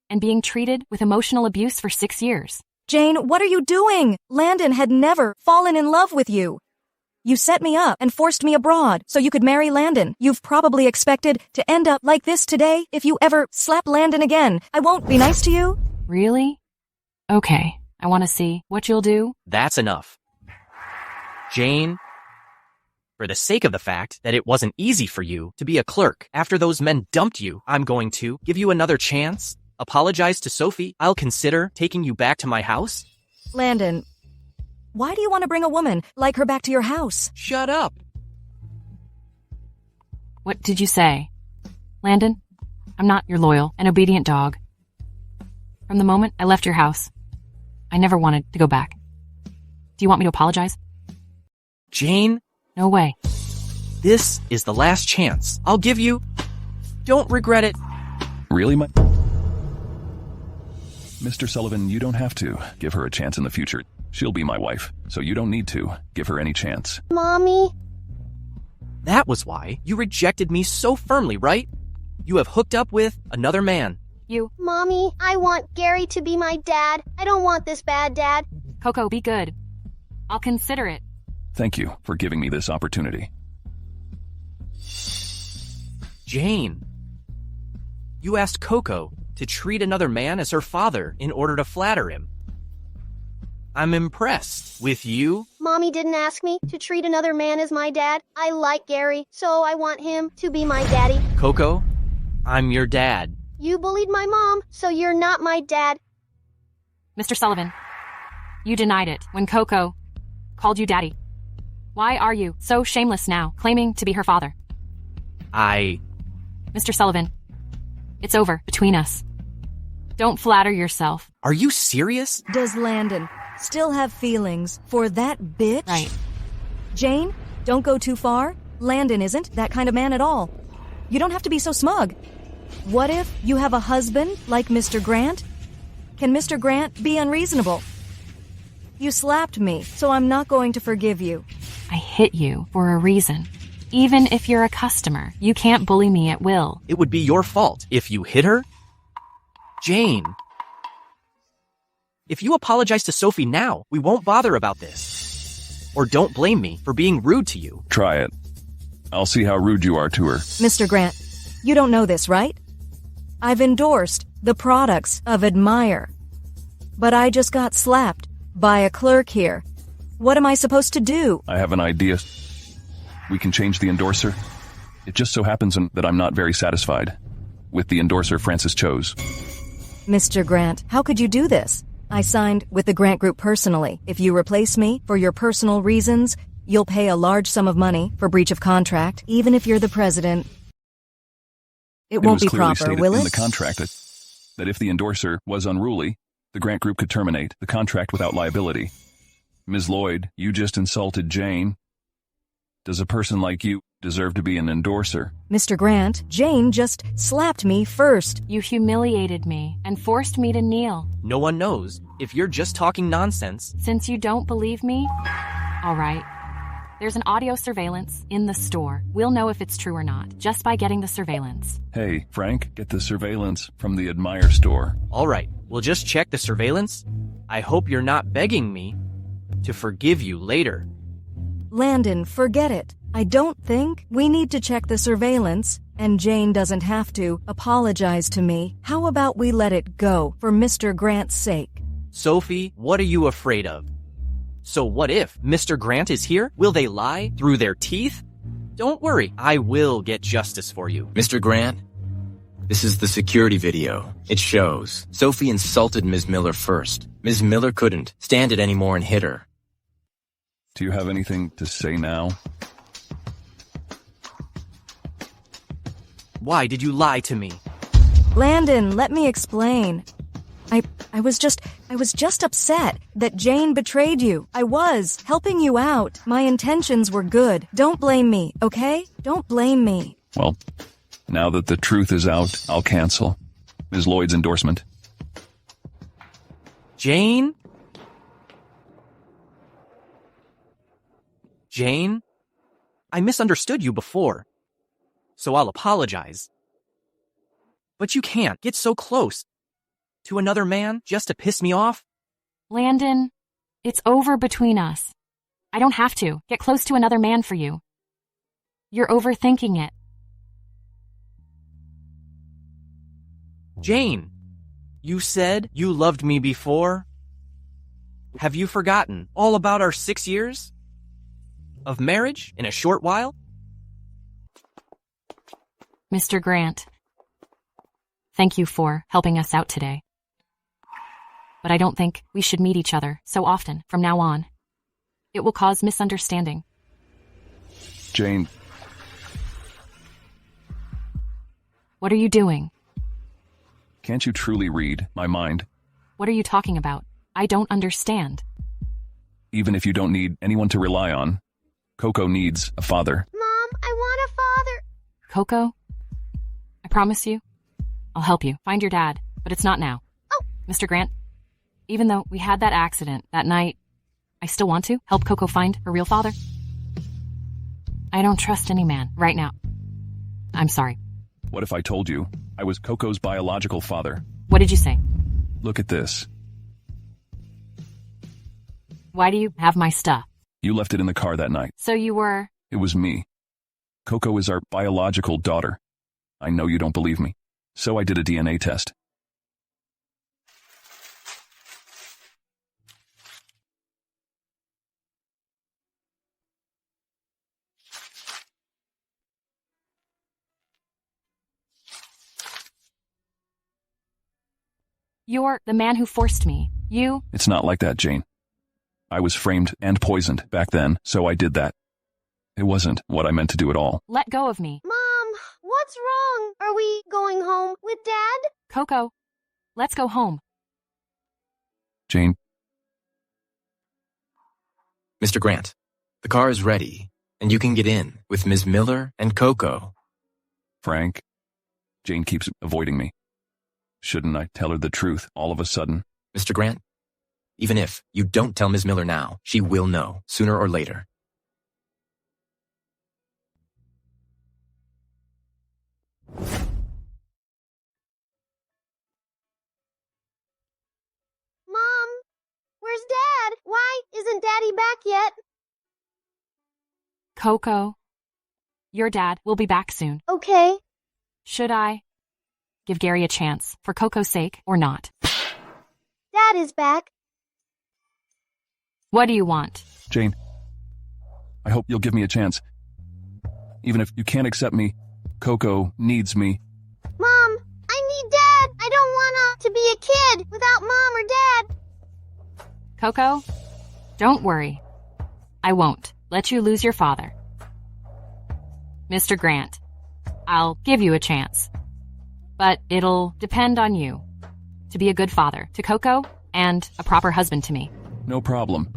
and being treated with emotional abuse for 6 years. Jane, what are you doing? Landon had never fallen in love with you. You set me up and forced me abroad so you could marry Landon. You've probably expected to end up like this today if you ever slap Landon again. I won't be nice to you. Really? Okay, I want to see what you'll do. That's enough. Jane, for the sake of the fact that it wasn't easy for you to be a clerk after those men dumped you, I'm going to give you another chance. Apologize to Sophie. I'll consider taking you back to my house. Landon, why do you want to bring a woman like her back to your house? Shut up. What did you say? Landon, I'm not your loyal and obedient dog. From the moment I left your house, I never wanted to go back. Do you want me to apologize? Jane? No way. This is the last chance I'll give you. Don't regret it. Really, Mr. Sullivan, you don't have to give her a chance in the future. She'll be my wife, so you don't need to give her any chance. Mommy? That was why you rejected me so firmly, right? You have hooked up with another man. Mommy, I want Gary to be my dad. I don't want this bad dad. Coco, be good. I'll consider it. Thank you for giving me this opportunity. Jane, you asked Coco to treat another man as her father in order to flatter him. I'm impressed with you. Mommy didn't ask me to treat another man as my dad. I like Gary, so I want him to be my daddy. Coco, I'm your dad. You bullied my mom, so you're not my dad. Mr. Sullivan, you denied it when Coco called you daddy. Why are you so shameless now, claiming to be her father? Mr. Sullivan, it's over between us. Don't flatter yourself. Are you serious? Does Landon still have feelings for that bitch? Right. Jane, don't go too far. Landon isn't that kind of man at all. You don't have to be so smug. What if you have a husband like Mr. Grant? Can Mr. Grant be unreasonable? You slapped me, so I'm not going to forgive you. I hit you for a reason. Even if you're a customer, you can't bully me at will. It would be your fault if you hit her. Jane, if you apologize to Sophie now, we won't bother about this. Or don't blame me for being rude to you. Try it. I'll see how rude you are to her. Mr. Grant, you don't know this, right? I've endorsed the products of Admire. But I just got slapped by a clerk here. What am I supposed to do? I have an idea. We can change the endorser. It just so happens that I'm not very satisfied with the endorser Francis chose. Mr. Grant, how could you do this? I signed with the Grant Group personally. If you replace me for your personal reasons, you'll pay a large sum of money for breach of contract, even if you're the president. It won't be proper, will it? In the contract that if the endorser was unruly, the Grant Group could terminate the contract without liability. Ms. Lloyd, you just insulted Jane. Does a person like you deserve to be an endorser. Mr. Grant, Jane just slapped me first. You humiliated me and forced me to kneel. No one knows if you're just talking nonsense. Since you don't believe me, all right. There's an audio surveillance in the store. We'll know if it's true or not, just by getting the surveillance. Hey, Frank, get the surveillance from the Admire store. All right, we'll just check the surveillance. I hope you're not begging me to forgive you later. Landon, forget it. I don't think we need to check the surveillance, and Jane doesn't have to apologize to me. How about we let it go for Mr. Grant's sake? Sophie, what are you afraid of? So what if Mr. Grant is here? Will they lie through their teeth? Don't worry, I will get justice for you. Mr. Grant, this is the security video. It shows Sophie insulted Ms. Miller first. Ms. Miller couldn't stand it anymore and hit her. Do you have anything to say now? Why did you lie to me? Landon, let me explain. I was just upset that Jane betrayed you. I was helping you out. My intentions were good. Don't blame me, okay? Don't blame me. Well, now that the truth is out, I'll cancel Ms. Lloyd's endorsement. Jane? Jane? I misunderstood you before, so I'll apologize. But you can't get so close to another man just to piss me off. Landon, it's over between us. I don't have to get close to another man for you. You're overthinking it. Jane, you said you loved me before. Have you forgotten all about our 6 years of marriage in a short while? Mr. Grant, thank you for helping us out today. But I don't think we should meet each other so often from now on. It will cause misunderstanding. Jane. What are you doing? Can't you truly read my mind? What are you talking about? I don't understand. Even if you don't need anyone to rely on, Coco needs a father. Mom, I want a father. Coco, I promise you, I'll help you find your dad, but it's not now. Oh. Mr. Grant, even though we had that accident that night, I still want to help Coco find her real father. I don't trust any man right now. I'm sorry. What if I told you I was Coco's biological father? What did you say? Look at this. Why do you have my stuff? You left it in the car that night. So you were... It was me. Coco is our biological daughter. I know you don't believe me, so I did a DNA test. You're the man who forced me. You... It's not like that, Jane. I was framed and poisoned back then, so I did that. It wasn't what I meant to do at all. Let go of me. Mom, what's wrong? Are we going home with Dad? Coco, let's go home. Jane. Mr. Grant, the car is ready, and you can get in with Ms. Miller and Coco. Frank, Jane keeps avoiding me. Shouldn't I tell her the truth all of a sudden? Mr. Grant, even if you don't tell Ms. Miller now, she will know, sooner or later. Mom, where's Dad? Why isn't Daddy back yet? Coco, your dad will be back soon. Okay. Should I give Gary a chance for Coco's sake or not? Dad is back. What do you want? Jane, I hope you'll give me a chance. Even if you can't accept me, Coco needs me. Mom, I need Dad. I don't want to be a kid without Mom or Dad. Coco, don't worry. I won't let you lose your father. Mr. Grant, I'll give you a chance. But it'll depend on you to be a good father to Coco and a proper husband to me. No problem.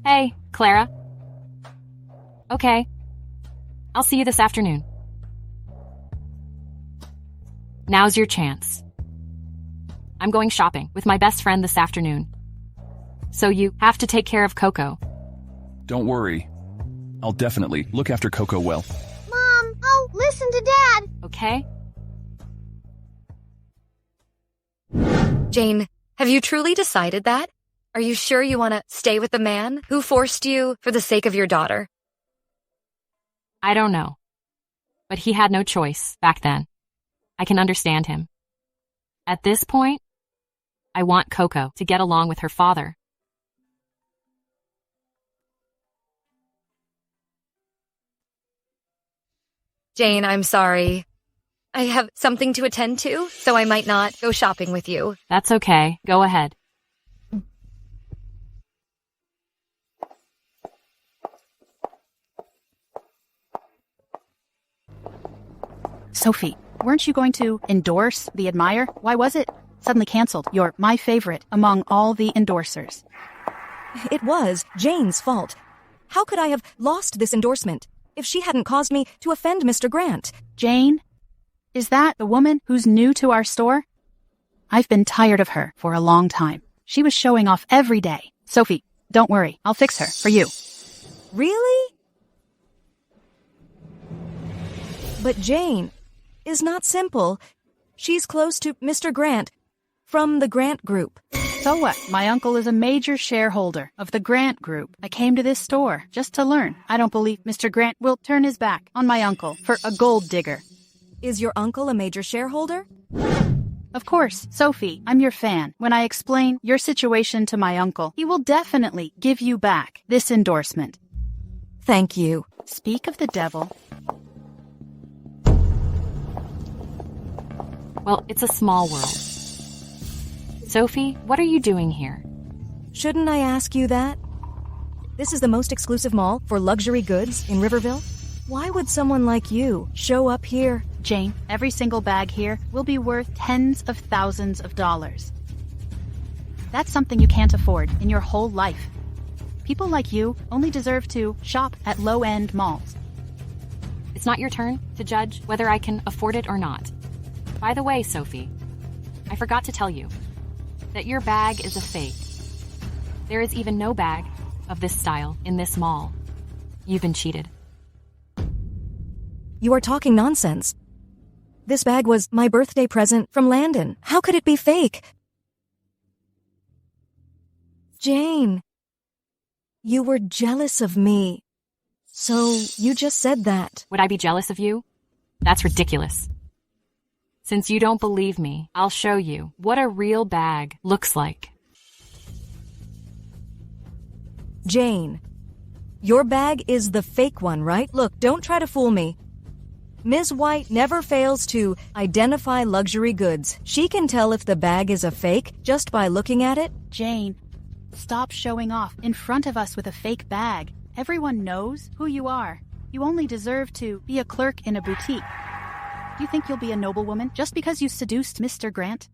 Hey, Clara. Okay. I'll see you this afternoon. Now's your chance. I'm going shopping with my best friend this afternoon. So you have to take care of Coco. Don't worry. I'll definitely look after Coco well. Mom, oh, listen to Dad. Okay? Jane, have you truly decided that? Are you sure you want to stay with the man who forced you for the sake of your daughter? I don't know. But he had no choice back then. I can understand him. At this point, I want Coco to get along with her father. Jane, I'm sorry. I have something to attend to, so I might not go shopping with you. That's okay. Go ahead. Sophie, weren't you going to endorse the Admire? Why was it suddenly canceled? You're my favorite among all the endorsers. It was Jane's fault. How could I have lost this endorsement if she hadn't caused me to offend Mr. Grant? Jane? Is that the woman who's new to our store? I've been tired of her for a long time. She was showing off every day. Sophie, don't worry. I'll fix her for you. Really? But Jane is not simple. She's close to Mr. Grant from the Grant Group. So what? My uncle is a major shareholder of the Grant Group. I came to this store just to learn. I don't believe Mr. Grant will turn his back on my uncle for a gold digger. Is your uncle a major shareholder? Of course, Sophie, I'm your fan. When I explain your situation to my uncle, he will definitely give you back this endorsement. Thank you. Speak of the devil. Well, it's a small world. Sophie, what are you doing here? Shouldn't I ask you that? This is the most exclusive mall for luxury goods in Riverville. Why would someone like you show up here? Jane, every single bag here will be worth tens of thousands of dollars. That's something you can't afford in your whole life. People like you only deserve to shop at low-end malls. It's not your turn to judge whether I can afford it or not. By the way, Sophie, I forgot to tell you that your bag is a fake. There is even no bag of this style in this mall. You've been cheated. You are talking nonsense. This bag was my birthday present from Landon. How could it be fake? Jane, you were jealous of me. So you just said that. Would I be jealous of you? That's ridiculous. Since you don't believe me, I'll show you what a real bag looks like. Jane, your bag is the fake one, right? Look, don't try to fool me. Ms. White never fails to identify luxury goods. She can tell if the bag is a fake just by looking at it. Jane, stop showing off in front of us with a fake bag. Everyone knows who you are. You only deserve to be a clerk in a boutique. Do you think you'll be a noblewoman just because you seduced Mr. Grant?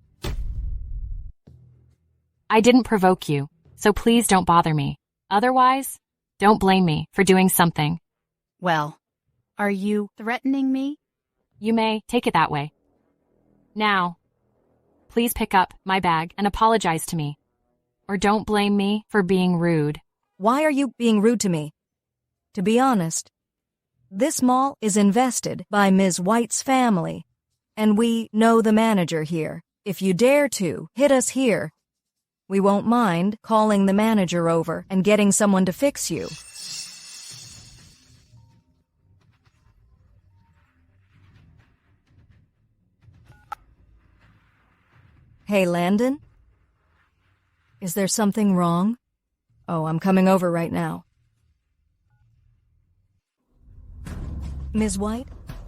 I didn't provoke you, so please don't bother me. Otherwise, don't blame me for doing something. Well, are you threatening me? You may take it that way. Now, please pick up my bag and apologize to me. Or don't blame me for being rude. Why are you being rude to me? To be honest, this mall is invested by Ms. White's family, and we know the manager here. If you dare to hit us here, we won't mind calling the manager over and getting someone to fix you. Hey, Landon? Is there something wrong? Oh, I'm coming over right now. Ms. White,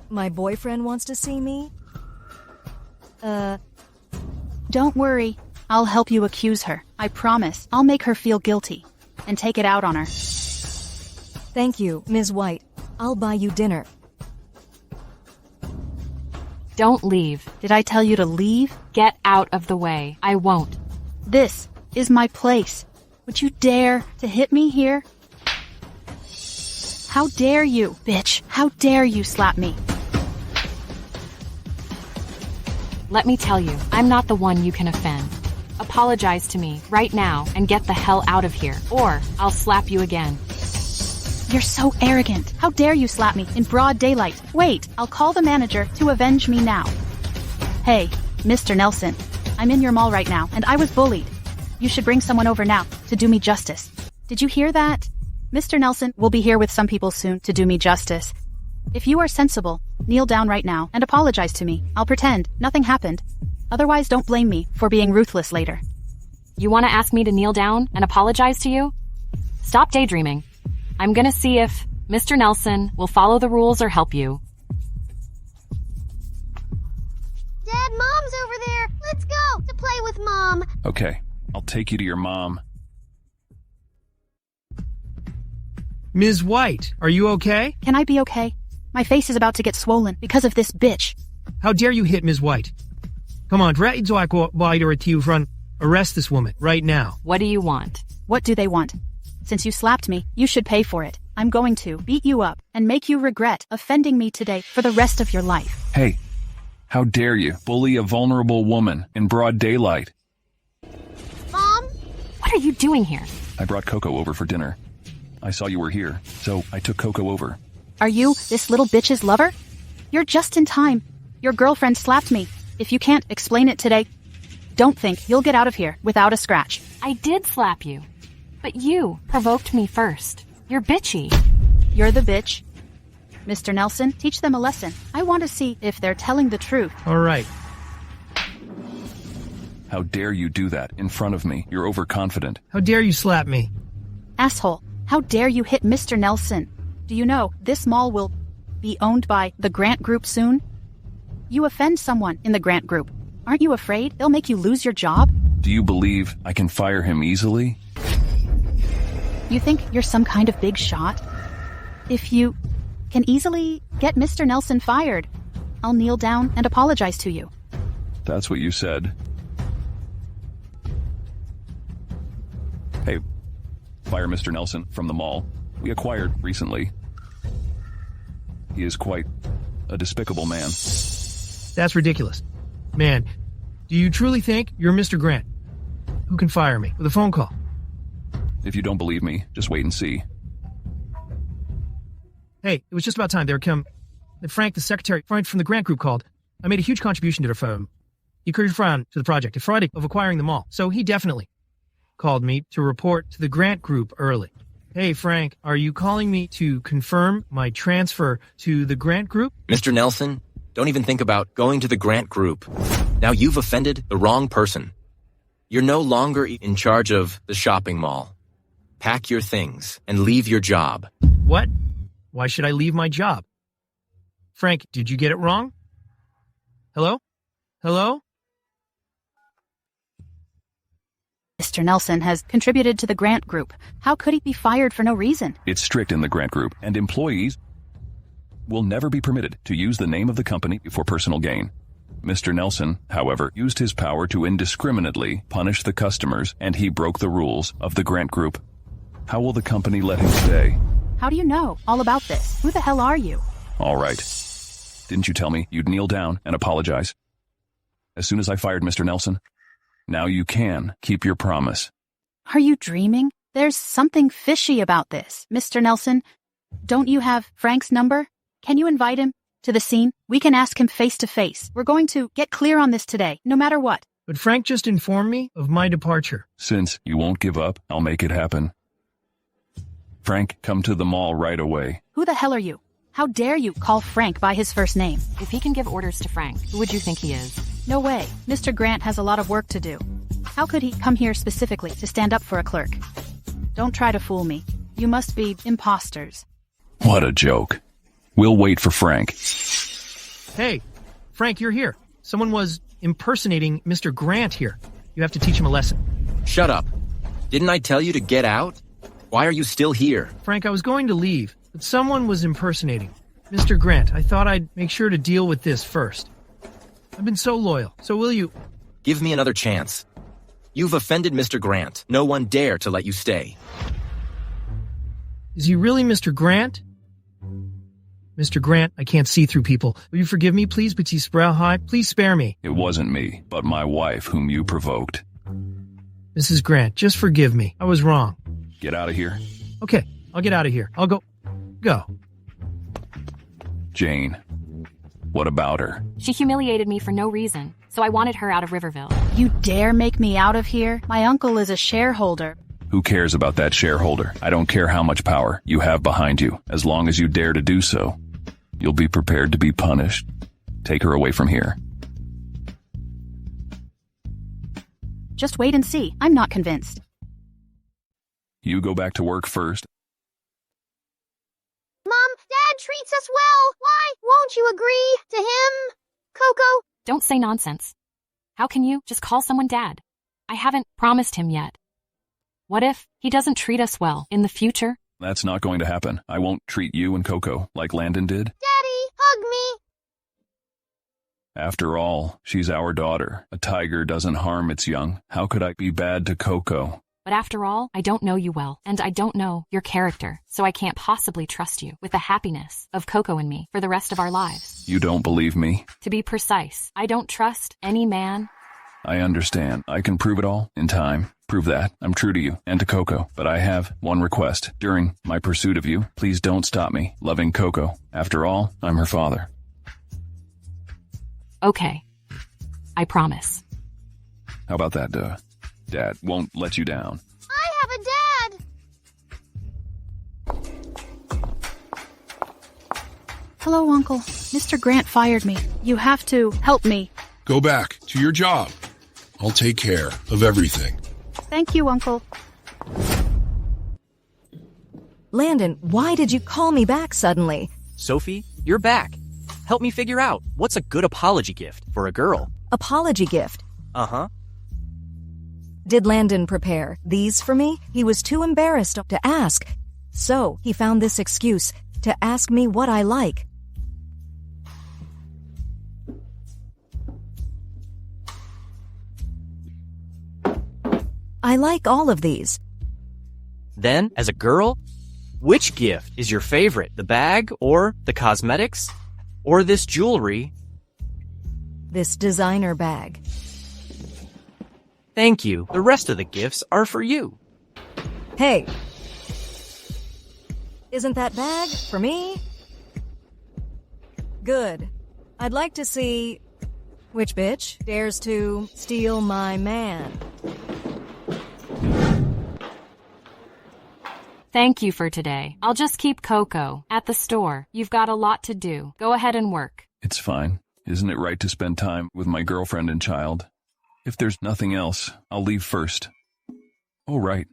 my boyfriend wants to see me. Don't worry. I'll help you accuse her. I promise. I'll make her feel guilty and take it out on her. Thank you, Ms. White. I'll buy you dinner. Don't leave. Did I tell you to leave? Get out of the way. I won't. This is my place. Would you dare to hit me here? How dare you, bitch? How dare you slap me? Let me tell you, I'm not the one you can offend. Apologize to me right now and get the hell out of here, or I'll slap you again. You're so arrogant. How dare you slap me in broad daylight? Wait, I'll call the manager to avenge me now. Hey, Mr. Nelson, I'm in your mall right now, and I was bullied. You should bring someone over now to do me justice. Did you hear that? Mr. Nelson will be here with some people soon to do me justice. If you are sensible, kneel down right now and apologize to me. I'll pretend nothing happened. Otherwise, don't blame me for being ruthless later. You want to ask me to kneel down and apologize to you? Stop daydreaming. I'm gonna see if Mr. Nelson will follow the rules or help you. Dad, Mom's over there. Let's go to play with Mom. Okay, I'll take you to your mom. Ms. White, are you okay? Can I be okay? My face is about to get swollen because of this bitch. How dare you hit Ms. White? Come on, arrest this woman right now. What do you want? What do they want? Since you slapped me, you should pay for it. I'm going to beat you up and make you regret offending me today for the rest of your life. Hey, how dare you bully a vulnerable woman in broad daylight? Mom? What are you doing here? I brought Coco over for dinner. I saw you were here, so I took Coco over. Are you this little bitch's lover? You're just in time. Your girlfriend slapped me. If you can't explain it today, don't think you'll get out of here without a scratch. I did slap you, but you provoked me first. You're bitchy. You're the bitch. Mr. Nelson, teach them a lesson. I want to see if they're telling the truth. All right. How dare you do that in front of me? You're overconfident. How dare you slap me? Asshole, how dare you hit Mr. Nelson? Do you know this mall will be owned by the Grant Group soon? You offend someone in the Grant Group. Aren't you afraid they'll make you lose your job? Do you believe I can fire him easily? You think you're some kind of big shot? If you can easily get Mr. Nelson fired, I'll kneel down and apologize to you. That's what you said. Hey, fire Mr. Nelson from the mall we acquired recently. He is quite a despicable man. That's ridiculous. Man, do you truly think you're Mr. Grant, who can fire me with a phone call? If you don't believe me, just wait and see. Hey, it was just about time. Frank, the secretary, Frank from the Grant Group called. I made a huge contribution to their firm. He encouraged Fran to the project, a Friday of acquiring the mall. So he definitely called me to report to the Grant Group early. Hey, Frank, are you calling me to confirm my transfer to the Grant Group? Mr. Nelson, don't even think about going to the Grant Group. Now you've offended the wrong person. You're no longer in charge of the shopping mall. Pack your things and leave your job. What? Why should I leave my job? Frank, did you get it wrong? Hello? Hello? Mr. Nelson has contributed to the Grant Group. How could he be fired for no reason? It's strict in the Grant Group, and employees will never be permitted to use the name of the company for personal gain. Mr. Nelson, however, used his power to indiscriminately punish the customers, and he broke the rules of the Grant Group. How will the company let him stay? How do you know all about this? Who the hell are you? All right. Didn't you tell me you'd kneel down and apologize? As soon as I fired Mr. Nelson, now you can keep your promise. Are you dreaming? There's something fishy about this. Mr. Nelson, don't you have Frank's number? Can you invite him to the scene? We can ask him face to face. We're going to get clear on this today, no matter what. But Frank just informed me of my departure. Since you won't give up, I'll make it happen. Frank, come to the mall right away. Who the hell are you? How dare you call Frank by his first name? If he can give orders to Frank, who would you think he is? No way. Mr. Grant has a lot of work to do. How could he come here specifically to stand up for a clerk? Don't try to fool me. You must be imposters. What a joke. We'll wait for Frank. Hey, Frank, you're here. Someone was impersonating Mr. Grant here. You have to teach him a lesson. Shut up. Didn't I tell you to get out? Why are you still here? Frank, I was going to leave, but someone was impersonating Mr. Grant. I thought I'd make sure to deal with this first. I've been so loyal. So will you... Give me another chance. You've offended Mr. Grant. No one dare to let you stay. Is he really Mr. Grant? Mr. Grant, I can't see through people. Will you forgive me, please, Petit Sprout High? Please spare me. It wasn't me, but my wife whom you provoked. Mrs. Grant, just forgive me. I was wrong. Get out of here. Okay, I'll get out of here. I'll go. Go. Jane, what about her? She humiliated me for no reason, so I wanted her out of Riverville. You dare make me out of here? My uncle is a shareholder. Who cares about that shareholder? I don't care how much power you have behind you. As long as you dare to do so, you'll be prepared to be punished. Take her away from here. Just wait and see. I'm not convinced. You go back to work first. Mom, Dad treats us well. Why won't you agree to him? Coco? Don't say nonsense. How can you just call someone Dad? I haven't promised him yet. What if he doesn't treat us well in the future? That's not going to happen. I won't treat you and Coco like Landon did. Daddy, hug me. After all, she's our daughter. A tiger doesn't harm its young. How could I be bad to Coco? But after all, I don't know you well, and I don't know your character, so I can't possibly trust you with the happiness of Coco and me for the rest of our lives. You don't believe me? To be precise, I don't trust any man. I understand. I can prove it all in time. Prove that I'm true to you and to Coco. But I have one request. During my pursuit of you, please don't stop me loving Coco. After all, I'm her father. Okay. I promise. How about that, Dad won't let you down. I have a dad. Hello, Uncle. Mr. Grant fired me. You have to help me. Go back to your job. I'll take care of everything. Thank you, Uncle. Landon, why did you call me back suddenly? Sophie, you're back. Help me figure out what's a good apology gift for a girl. Apology gift? Uh-huh. Did Landon prepare these for me? He was too embarrassed to ask. So he found this excuse to ask me what I like. I like all of these. Then, as a girl, which gift is your favorite? The bag or the cosmetics? Or this jewelry? This designer bag. Thank you. The rest of the gifts are for you. Hey. Isn't that bag for me? Good. I'd like to see which bitch dares to steal my man. Thank you for today. I'll just keep Coco at the store. You've got a lot to do. Go ahead and work. It's fine. Isn't it right to spend time with my girlfriend and child? If there's nothing else, I'll leave first. Oh, right.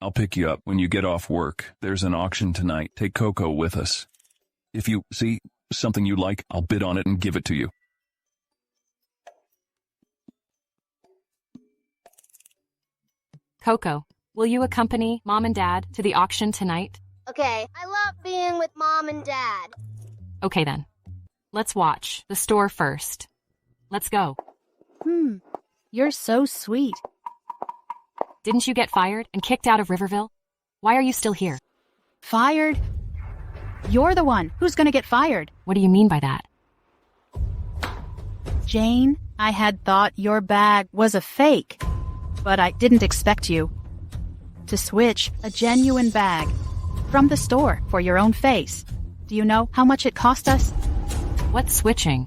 I'll pick you up when you get off work. There's an auction tonight. Take Coco with us. If you see something you like, I'll bid on it and give it to you. Coco, will you accompany Mom and Dad to the auction tonight? Okay, I love being with Mom and Dad. Okay then. Let's watch the store first. Let's go. You're so sweet. Didn't you get fired and kicked out of Riverville? Why are you still here? Fired? You're the one who's gonna get fired. What do you mean by that? Jane, I had thought your bag was a fake, but I didn't expect you to switch a genuine bag from the store for your own face. Do you know how much it cost us? What's switching?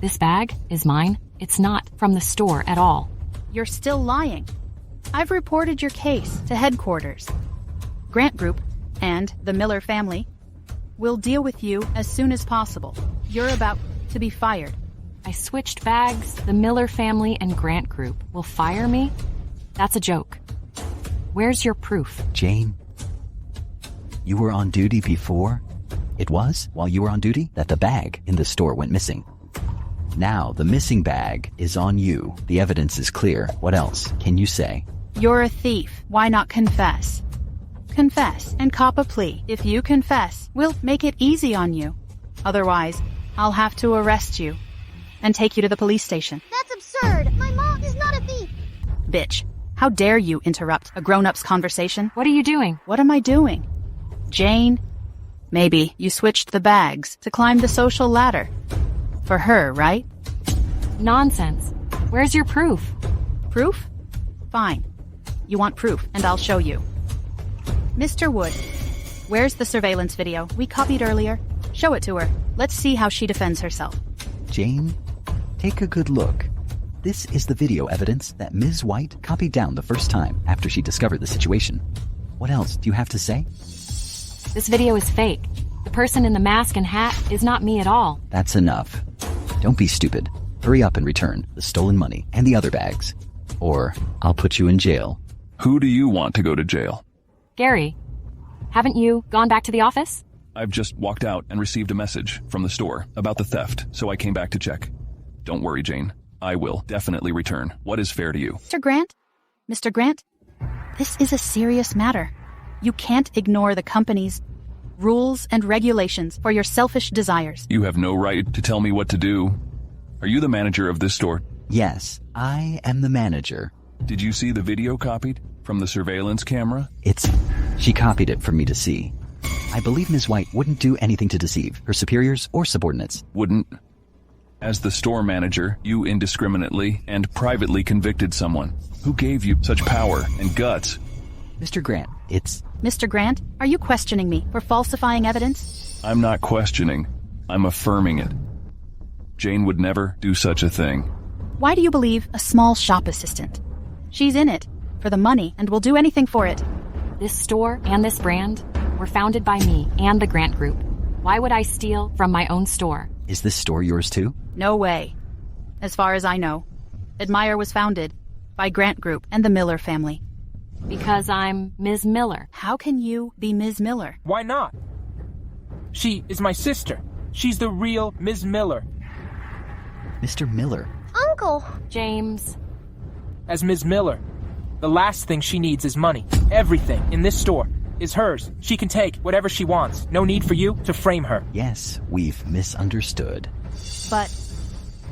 This bag is mine. It's not from the store at all. You're still lying. I've reported your case to headquarters. Grant Group and the Miller family will deal with you as soon as possible. You're about to be fired. I switched bags. The Miller family and Grant Group will fire me? That's a joke. Where's your proof? Jane, you were on duty before? It was while you were on duty that the bag in the store went missing. Now the missing bag is on you. The evidence is clear. What else can you say? You're a thief. Why not confess? Confess and cop a plea. If you confess, we'll make it easy on you. Otherwise, I'll have to arrest you and take you to the police station. That's absurd. My mom is not a thief. bitch. How dare you interrupt a grown-up's conversation? What are you doing? What am I doing? Jane, maybe you switched the bags to climb the social ladder. For her, right? Nonsense. Where's your proof? Proof? Fine. You want proof, and I'll show you. Mr. Wood, where's the surveillance video we copied earlier? Show it to her. Let's see how she defends herself. Jane, take a good look. This is the video evidence that Ms. White copied down the first time after she discovered the situation. What else do you have to say? This video is fake. The person in the mask and hat is not me at all. That's enough. Don't be stupid. Hurry up and return the stolen money and the other bags. Or I'll put you in jail. Who do you want to go to jail? Gary, haven't you gone back to the office? I've just walked out and received a message from the store about the theft, so I came back to check. Don't worry, Jane. I will definitely return. What is fair to you? Mr. Grant? Mr. Grant? This is a serious matter. You can't ignore the company's rules and regulations for your selfish desires. You have no right to tell me what to do. Are you the manager of this store? Yes, I am the manager. Did you see the video copied from the surveillance camera? She copied it for me to see. I believe Ms. White wouldn't do anything to deceive her superiors or subordinates. Wouldn't? As the store manager, you indiscriminately and privately convicted someone. Who gave you such power and guts? Mr. Grant, Mr. Grant, are you questioning me for falsifying evidence? I'm not questioning. I'm affirming it. Jane would never do such a thing. Why do you believe a small shop assistant? She's in it for the money and will do anything for it. This store and this brand were founded by me and the Grant Group. Why would I steal from my own store? Is this store yours too? No way. As far as I know, Admire was founded by Grant Group and the Miller family. Because I'm Ms. Miller. How can you be Ms. Miller? Why not? She is my sister. She's the real Ms. Miller. Mr. Miller. Uncle! James. As Ms. Miller, the last thing she needs is money. Everything in this store is hers. She can take whatever she wants. No need for you to frame her. Yes, we've misunderstood. But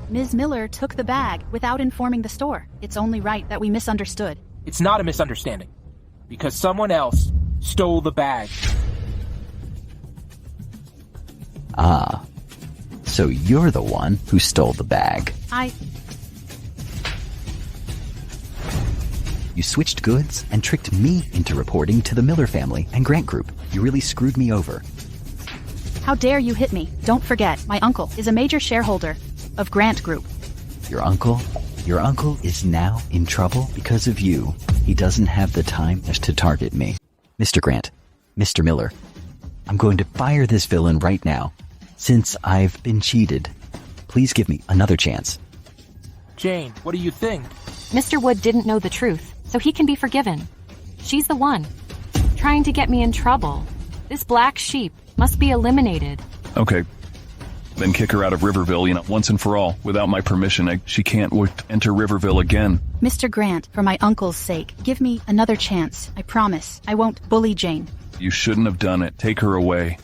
Ms. Miller took the bag without informing the store. It's only right that we misunderstood. It's not a misunderstanding. Because someone else stole the bag. Ah. So you're the one who stole the bag. You switched goods and tricked me into reporting to the Miller family and Grant Group. You really screwed me over. How dare you hit me? Don't forget, my uncle is a major shareholder of Grant Group. Your uncle? Your uncle is now in trouble because of you. He doesn't have the time to target me. Mr. Grant, Mr. Miller, I'm going to fire this villain right now. Since I've been cheated, please give me another chance. Jane, what do you think? Mr. Wood didn't know the truth, so he can be forgiven. She's the one trying to get me in trouble. This black sheep must be eliminated. Okay. Then kick her out of Riverville, once and for all. Without my permission, she can't enter Riverville again. Mr. Grant, for my uncle's sake, give me another chance. I promise. I won't bully Jane. You shouldn't have done it. Take her away.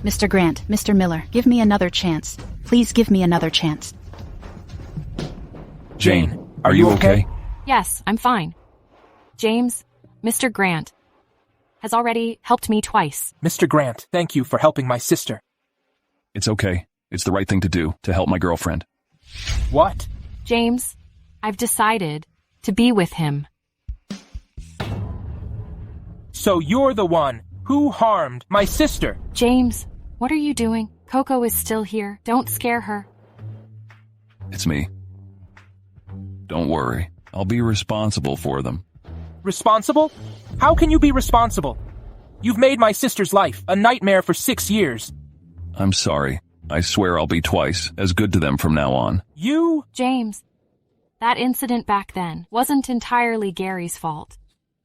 Mr. Grant, Mr. Miller, give me another chance. Please give me another chance. Jane, are you okay? Yes, I'm fine. James, Mr. Grant has already helped me twice. Mr. Grant, thank you for helping my sister. It's okay. It's the right thing to do to help my girlfriend. What? James, I've decided to be with him. So you're the one who harmed my sister. James, what are you doing? Coco is still here. Don't scare her. It's me. Don't worry. I'll be responsible for them. Responsible? How can you be responsible? You've made my sister's life a nightmare for 6 years. I'm sorry. I swear I'll be twice as good to them from now on. You? James, that incident back then wasn't entirely Gary's fault.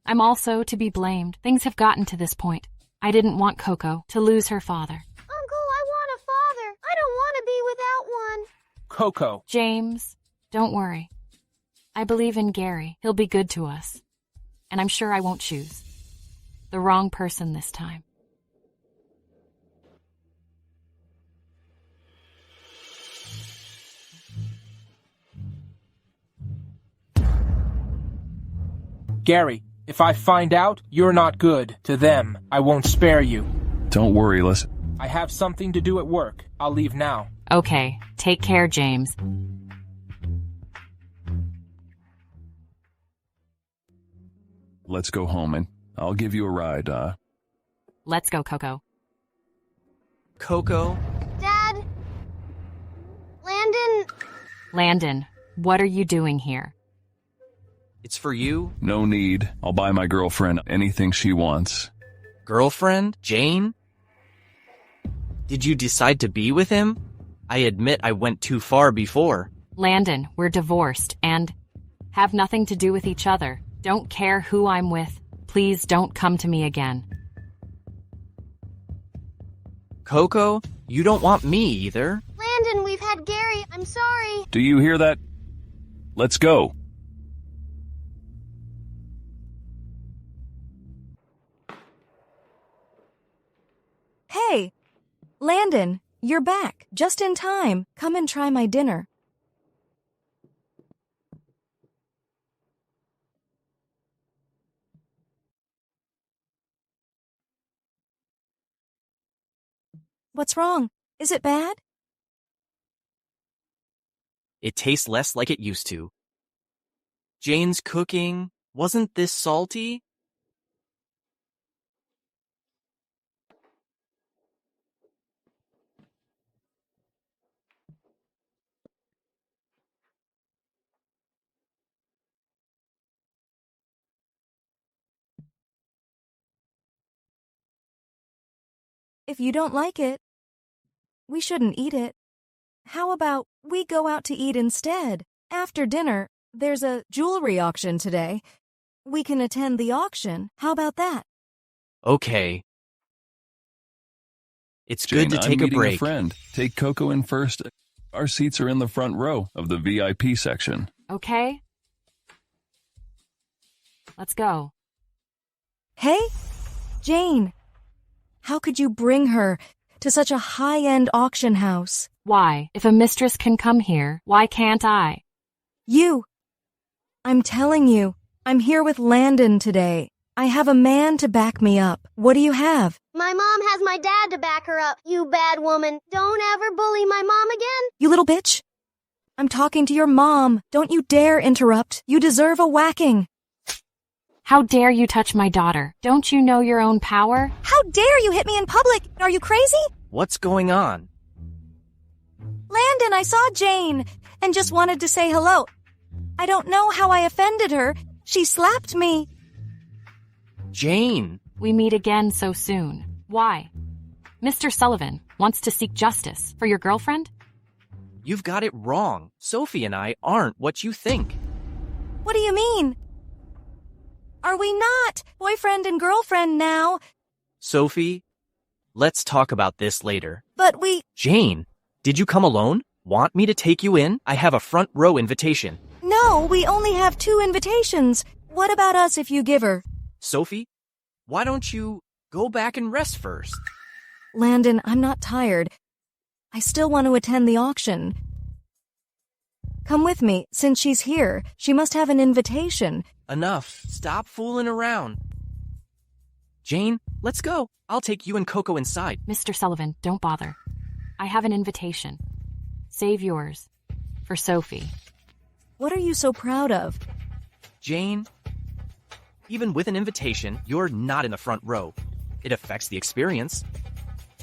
I'm also to be blamed. Things have gotten to this point. I didn't want Coco to lose her father. Uncle, I want a father. I don't want to be without one. Coco. James, don't worry. I believe in Gary. He'll be good to us. And I'm sure I won't choose the wrong person this time. Gary, if I find out you're not good to them, I won't spare you. Don't worry, listen. I have something to do at work. I'll leave now. Okay, take care, James. Let's go home and I'll give you a ride, Let's go, Coco. Coco? Dad? Landon? Landon, what are you doing here? It's for you? No need. I'll buy my girlfriend anything she wants. Girlfriend? Jane? Did you decide to be with him? I admit I went too far before. Landon, we're divorced and have nothing to do with each other. Don't care who I'm with. Please don't come to me again. Coco, you don't want me either. Landon, we've had Gary. I'm sorry. Do you hear that? Let's go. Hey, Landon, you're back. Just in time. Come and try my dinner. What's wrong? Is it bad? It tastes less like it used to. Jane's cooking, wasn't this salty? If you don't like it, we shouldn't eat it. How about we go out to eat instead? After dinner, there's a jewelry auction today. We can attend the auction. How about that? Okay. It's Jane, good to take I'm a break. A friend. Take Coco in first. Our seats are in the front row of the VIP section. Okay? Let's go. Hey, Jane. How could you bring her to such a high-end auction house? Why? If a mistress can come here, why can't I? You. I'm telling you, I'm here with Landon today. I have a man to back me up. What do you have? My mom has my dad to back her up. You bad woman. Don't ever bully my mom again. You little bitch. I'm talking to your mom. Don't you dare interrupt. You deserve a whacking. How dare you touch my daughter? Don't you know your own power? How dare you hit me in public? Are you crazy? What's going on? Landon, I saw Jane and just wanted to say hello. I don't know how I offended her. She slapped me. Jane. We meet again so soon. Why? Mr. Sullivan wants to seek justice for your girlfriend? You've got it wrong. Sophie and I aren't what you think. What do you mean? Are we not boyfriend and girlfriend now? Sophie, let's talk about this later. But we... Jane, did you come alone? Want me to take you in? I have a front row invitation. No, we only have 2 invitations. What about us if you give her? Sophie, why don't you go back and rest first? Landon, I'm not tired. I still want to attend the auction. Come with me. Since she's here, she must have an invitation. Enough. Stop fooling around. Jane, let's go. I'll take you and Coco inside. Mr. Sullivan, don't bother. I have an invitation. Save yours. For Sophie. What are you so proud of? Jane, even with an invitation, you're not in the front row. It affects the experience.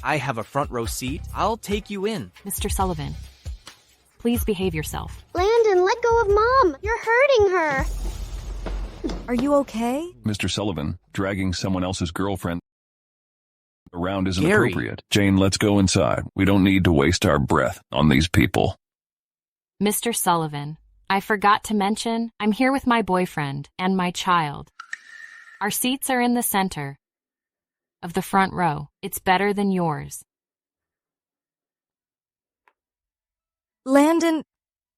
I have a front row seat. I'll take you in. Mr. Sullivan, please behave yourself. Landon, let go of Mom. You're hurting her. Are you okay? Mr. Sullivan, dragging someone else's girlfriend around isn't Gary. appropriate. Jane, let's go inside. We don't need to waste our breath on these people. Mr. Sullivan, I forgot to mention I'm here with my boyfriend and my child. Our seats are in the center of the front row. It's better than yours. Landon,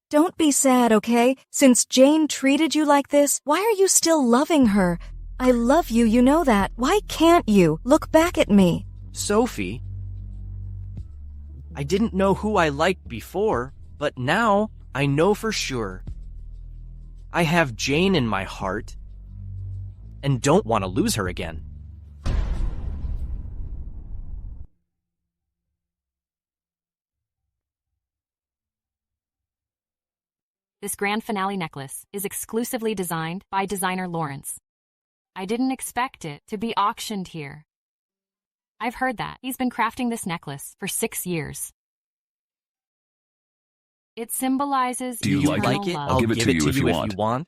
don't be sad, okay? Since Jane treated you like this, why are you still loving her? I love you, you know that. Why can't you? Look back at me. Sophie, I didn't know who I liked before, but now I know for sure. I have Jane in my heart. and don't want to lose her again. This grand finale necklace is exclusively designed by designer Lawrence. I didn't expect it to be auctioned here. I've heard that he's been crafting this necklace for 6 years. It symbolizes Do you like eternal it? love. I'll give it to you if you want.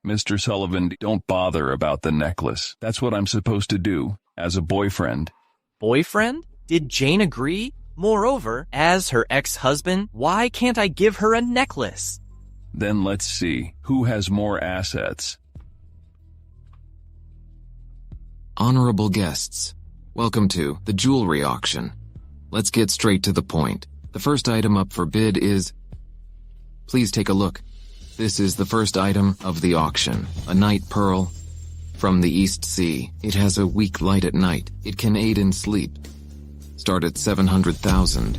Mr. Sullivan, don't bother about the necklace. That's what I'm supposed to do as a boyfriend. Boyfriend? Did Jane agree? Moreover, as her ex-husband, why can't I give her a necklace? Then let's see who has more assets. Honorable guests, welcome to the jewelry auction. Let's get straight to the point. The first item up for bid is... Please take a look. This is the first item of the auction, a night pearl from the East Sea. It has a weak light at night. It can aid in sleep. Start at 700,000.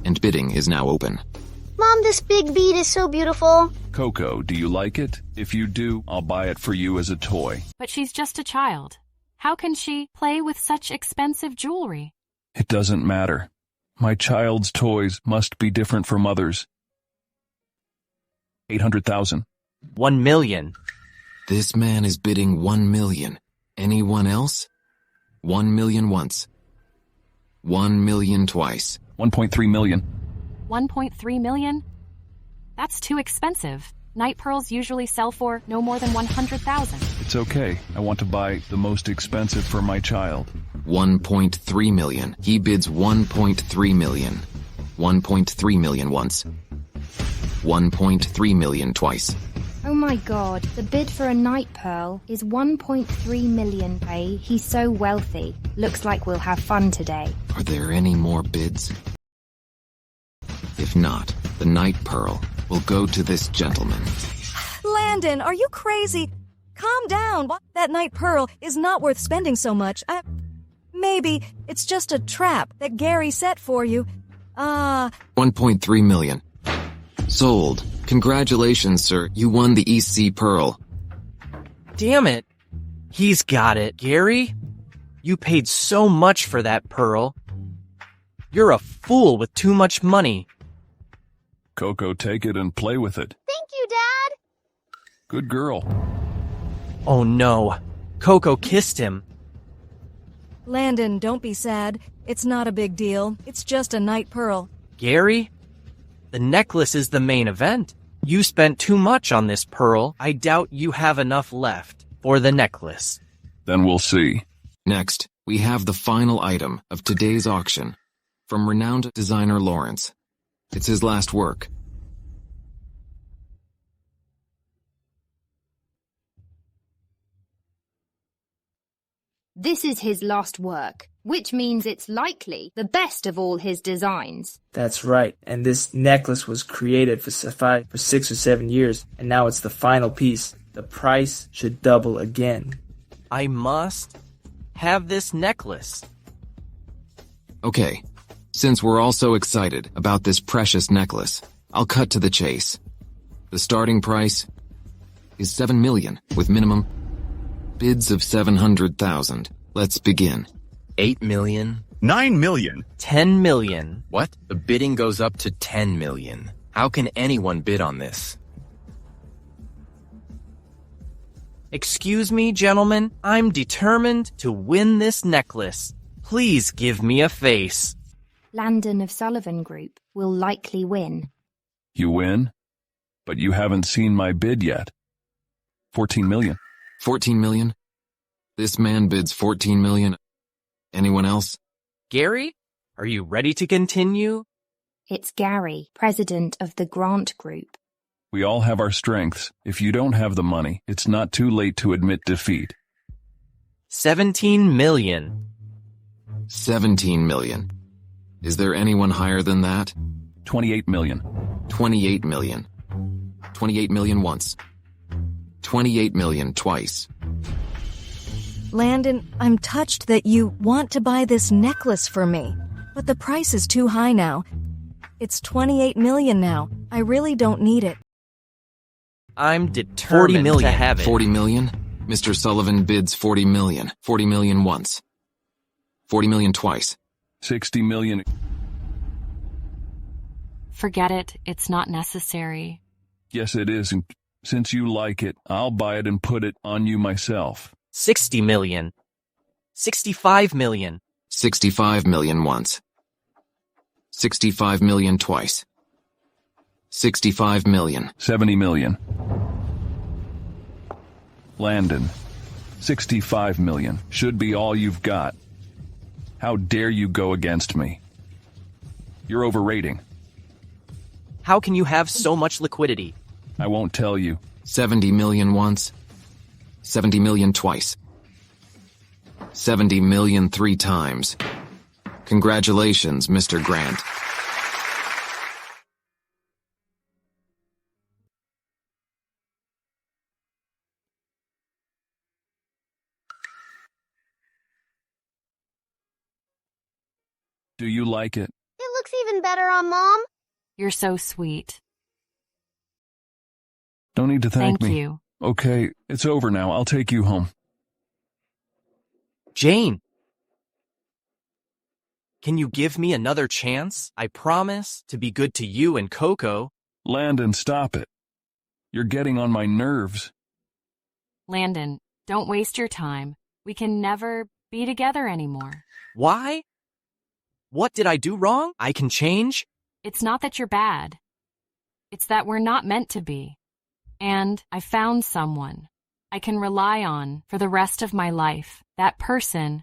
And bidding is now open. Mom, this big bead is so beautiful. Coco, do you like it? If you do, I'll buy it for you as a toy. But she's just a child. How can she play with such expensive jewelry? It doesn't matter. My child's toys must be different from others. 800,000. 1 million. This man is bidding 1 million. Anyone else? 1 million once. 1 million twice. 1.3 million. 1.3 million? That's too expensive. Night pearls usually sell for no more than 100,000. It's okay. I want to buy the most expensive for my child. 1.3 million. He bids 1.3 million. 1.3 million once. 1.3 million twice. Oh my god, the bid for a night pearl is 1.3 million. Hey, he's so wealthy. Looks like we'll have fun today. Are there any more bids? If not, the night pearl will go to this gentleman. Landon, are you crazy? Calm down. That night pearl is not worth spending so much. Maybe it's just a trap that Gary set for you. 1.3 million. Sold. Congratulations, sir. You won the East Sea Pearl. Damn it. He's got it. Gary, you paid so much for that pearl. You're a fool with too much money. Coco, take it and play with it. Thank you, Dad. Good girl. Oh no. Coco kissed him. Landon, don't be sad. It's not a big deal. It's just a night pearl. Gary, the necklace is the main event. You spent too much on this pearl. I doubt you have enough left for the necklace. Then we'll see. Next, we have the final item of today's auction from renowned designer Lawrence. It's his last work. This is his last work, which means it's likely the best of all his designs. That's right, and this necklace was created for sci-fi for 6 or 7 years, and now it's the final piece. The price should double again. I must have this necklace. Okay, since we're all so excited about this precious necklace, I'll cut to the chase. The starting price is 7 million, with minimum bids of 700,000. Let's begin. 8 million? 9 million. 10 million. What? The bidding goes up to 10 million. How can anyone bid on this? Excuse me, gentlemen. I'm determined to win this necklace. Please give me a face. Landon of Sullivan Group will likely win. You win? But you haven't seen my bid yet. 14 million. 14 million? This man bids 14 million. Anyone else? Gary, are you ready to continue? It's Gary, president of the Grant Group. We all have our strengths. If you don't have the money, it's not too late to admit defeat. 17 million. 17 million. Is there anyone higher than that? 28 million. 28 million. 28 million once. 28 million twice. Landon, I'm touched that you want to buy this necklace for me, but the price is too high now. It's 28 million now. I really don't need it. I'm determined to have it. 40 million? Mr. Sullivan bids 40 million. 40 million once. 40 million twice. 60 million. Forget it. It's not necessary. Yes, it is. And since you like it, I'll buy it and put it on you myself. 60 million. 65 million. 65 million once. 65 million twice. 65 million. 70 million. Landon. 65 million. Should be all you've got. How dare you go against me? You're overrating. How can you have so much liquidity? I won't tell you. 70 million once. 70 million twice. 70 million 3 times. Congratulations, Mr. Grant. Do you like it? It looks even better on Mom. You're so sweet. Don't need to thank me. Thank you. Okay, it's over now. I'll take you home. Jane! Can you give me another chance? I promise to be good to you and Coco. Landon, stop it. You're getting on my nerves. Landon, don't waste your time. We can never be together anymore. Why? What did I do wrong? I can change? It's not that you're bad. It's that we're not meant to be. And I found someone I can rely on for the rest of my life. That person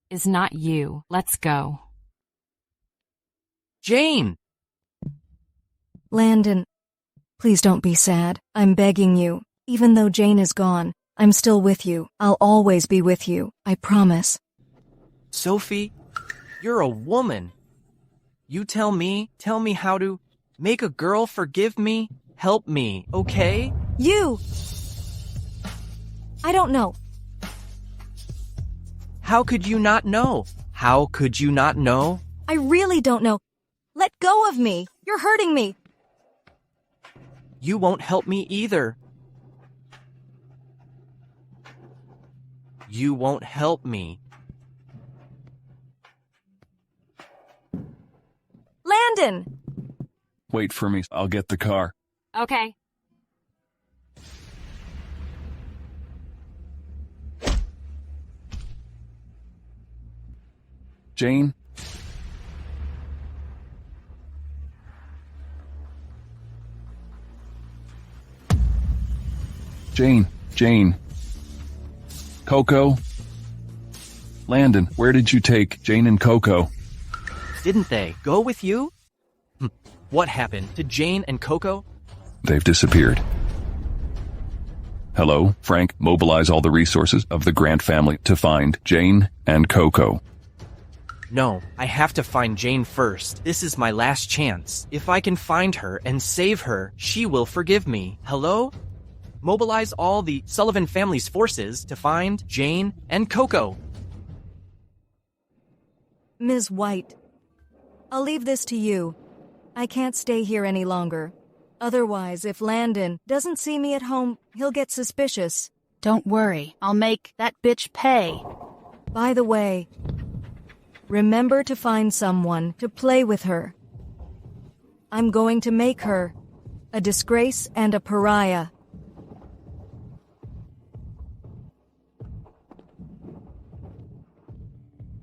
is not you. Let's go. Jane! Landon, please don't be sad. I'm begging you. Even though Jane is gone, I'm still with you. I'll always be with you. I promise. Sophie, you're a woman. You tell me how to make a girl forgive me, help me, okay? You! I don't know. How could you not know? How could you not know? I really don't know. Let go of me. You're hurting me. You won't help me either. You won't help me. Landon! Wait for me. I'll get the car. Okay. Jane? Jane. Coco? Landon, where did you take Jane and Coco? Didn't they go with you? What happened to Jane and Coco? They've disappeared. Hello, Frank, mobilize all the resources of the Grant family to find Jane and Coco. No, I have to find Jane first. This is my last chance. If I can find her and save her, she will forgive me. Hello? Mobilize all the Sullivan family's forces to find Jane and Coco. Ms. White, I'll leave this to you. I can't stay here any longer. Otherwise, if Landon doesn't see me at home, he'll get suspicious. Don't worry. I'll make that bitch pay. By the way, remember to find someone to play with her. I'm going to make her a disgrace and a pariah.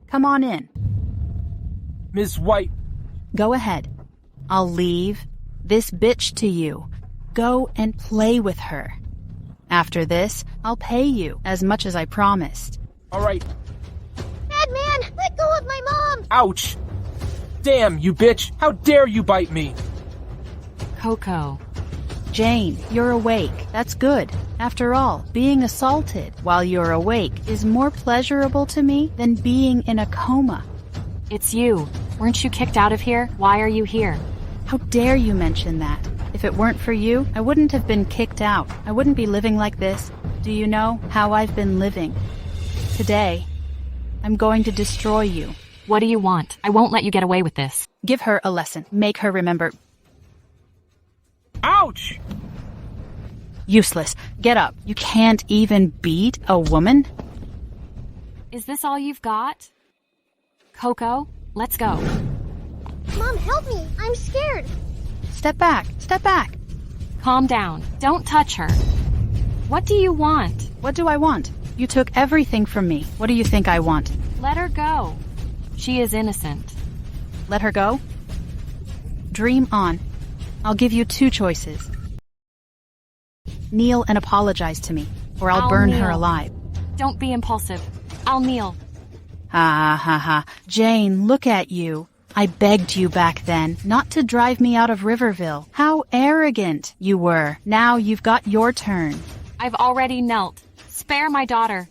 Come on in. Ms. White. Go ahead. I'll leave this bitch to you. Go and play with her. After this, I'll pay you as much as I promised. All right. Bad man, let go of my mom! Ouch! Damn, you bitch! How dare you bite me? Coco. Jane, you're awake. That's good. After all, being assaulted while you're awake is more pleasurable to me than being in a coma. It's you. Weren't you kicked out of here? Why are you here? How dare you mention that? If it weren't for you, I wouldn't have been kicked out. I wouldn't be living like this. Do you know how I've been living? Today, I'm going to destroy you. What do you want? I won't let you get away with this. Give her a lesson. Make her remember. Ouch! Useless. Get up. You can't even beat a woman? Is this all you've got? Coco, let's go. Mom, help me. I'm scared. Step back. Step back. Calm down. Don't touch her. What do you want? What do I want? You took everything from me. What do you think I want? Let her go. She is innocent. Let her go? Dream on. I'll give you 2 choices. Kneel and apologize to me, or I'll burn her alive. Don't be impulsive. I'll kneel. Ha ha ha. Jane, look at you. I begged you back then not to drive me out of Riverville. How arrogant you were. Now you've got your turn. I've already knelt. Spare my daughter.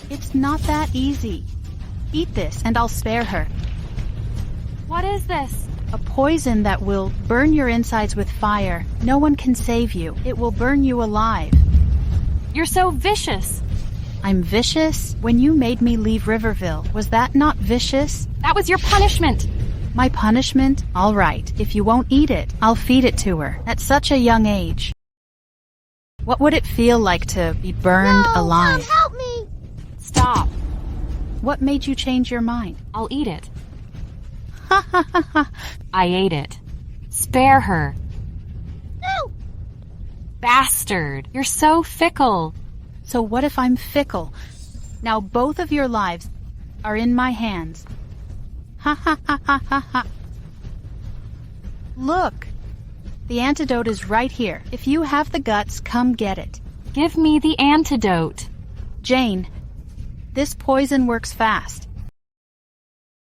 It's not that easy. Eat this and I'll spare her. What is this? A poison that will burn your insides with fire. No one can save you. It will burn you alive. You're so vicious. I'm vicious? When you made me leave Riverville, was that not vicious? That was your punishment. My punishment? All right. If you won't eat it, I'll feed it to her. At such a young age. What would it feel like to be burned alive? Mom, help me! Stop. What made you change your mind? I'll eat it. Ha ha ha ha. I ate it. Spare her. No! Bastard. You're so fickle. So what if I'm fickle? Now both of your lives are in my hands. Ha ha ha ha ha ha. Look. The antidote is right here. If you have the guts, come get it. Give me the antidote. Jane, this poison works fast.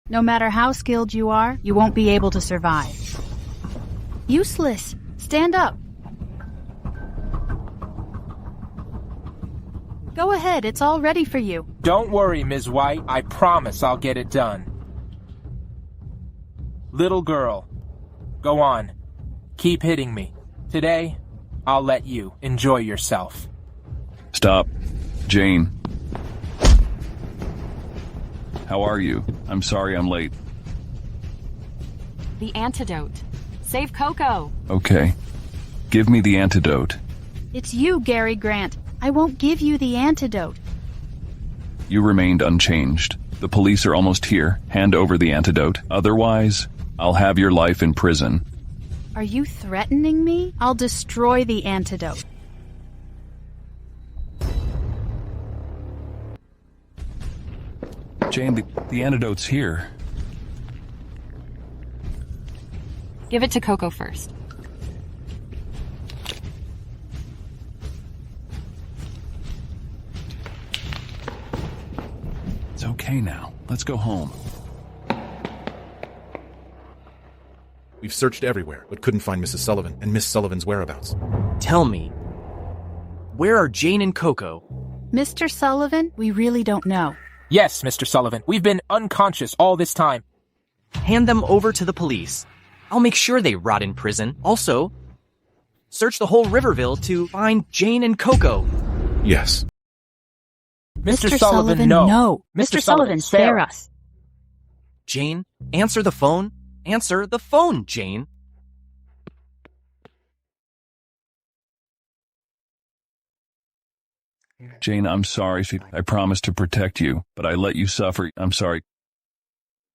No matter how skilled you are, you won't be able to survive. Useless. Stand up. Go ahead, it's all ready for you. Don't worry, Ms. White. I promise I'll get it done. Little girl, go on. Keep hitting me. Today, I'll let you enjoy yourself. Stop. Jane. How are you? I'm sorry I'm late. The antidote. Save Coco. Okay. Give me the antidote. It's you, Gary Grant. I won't give you the antidote. You remained unchanged. The police are almost here. Hand over the antidote. Otherwise, I'll have your life in prison. Are you threatening me? I'll destroy the antidote. Jane, the antidote's here. Give it to Coco first. It's okay now. Let's go home. We've searched everywhere, but couldn't find Mrs. Sullivan and Miss Sullivan's whereabouts. Tell me, where are Jane and Coco? Mr. Sullivan, we really don't know. Yes, Mr. Sullivan. We've been unconscious all this time. Hand them over to the police. I'll make sure they rot in prison. Also, search the whole Riverville to find Jane and Coco. Yes. Mr. Sullivan, no. Mr. Sullivan, spare us. Jane, answer the phone. Answer the phone, Jane. Jane, I'm sorry. I promised to protect you, but I let you suffer. I'm sorry.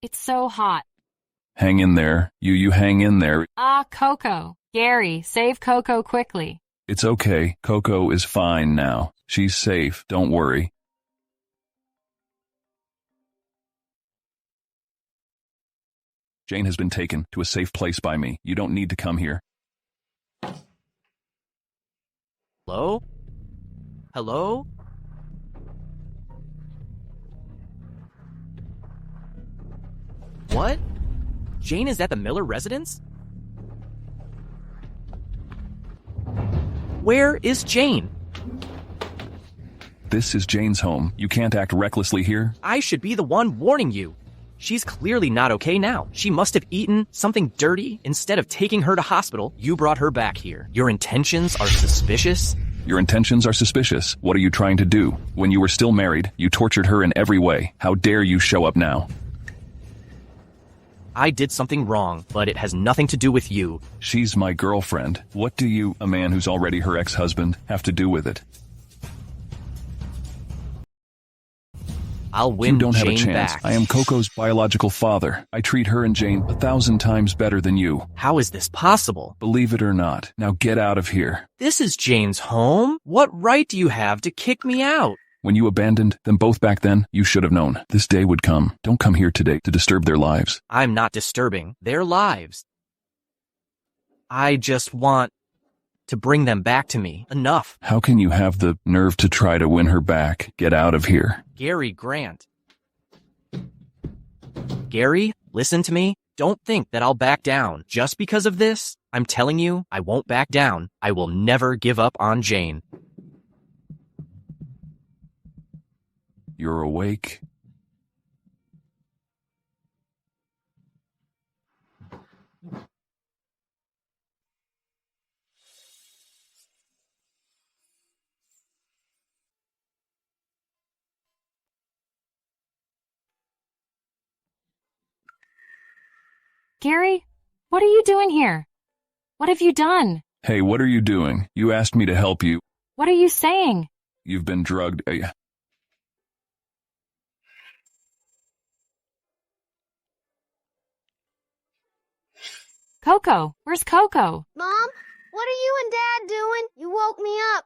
It's so hot. Hang in there. You hang in there. Coco. Gary, save Coco quickly. It's okay. Coco is fine now. She's safe. Don't worry. Jane has been taken to a safe place by me. You don't need to come here. Hello? Hello? What? Jane is at the Miller residence? Where is Jane? This is Jane's home. You can't act recklessly here. I should be the one warning you. She's clearly not okay now. She must have eaten something dirty. Instead of taking her to hospital, you brought her back here. Your intentions are suspicious. Your intentions are suspicious. What are you trying to do? When you were still married, you tortured her in every way. How dare you show up now? I did something wrong, but it has nothing to do with you. She's my girlfriend. What do you, a man who's already her ex-husband, have to do with it? I'll win You don't have a Jane chance. back. I am Coco's biological father. I treat her and Jane 1,000 times better than you. How is this possible? Believe it or not. Now get out of here. This is Jane's home. What right do you have to kick me out? When you abandoned them both back then, you should have known. This day would come. Don't come here today to disturb their lives. I'm not disturbing their lives. I just want to bring them back to me. Enough. How can you have the nerve to try to win her back? Get out of here. Gary Grant. Gary, listen to me. Don't think that I'll back down. Just because of this, I'm telling you, I won't back down. I will never give up on Jane. You're awake? Gary, what are you doing here? What have you done? Hey, what are you doing? You asked me to help you. What are you saying? You've been drugged. Coco, where's Coco? Mom, what are you and Dad doing? You woke me up.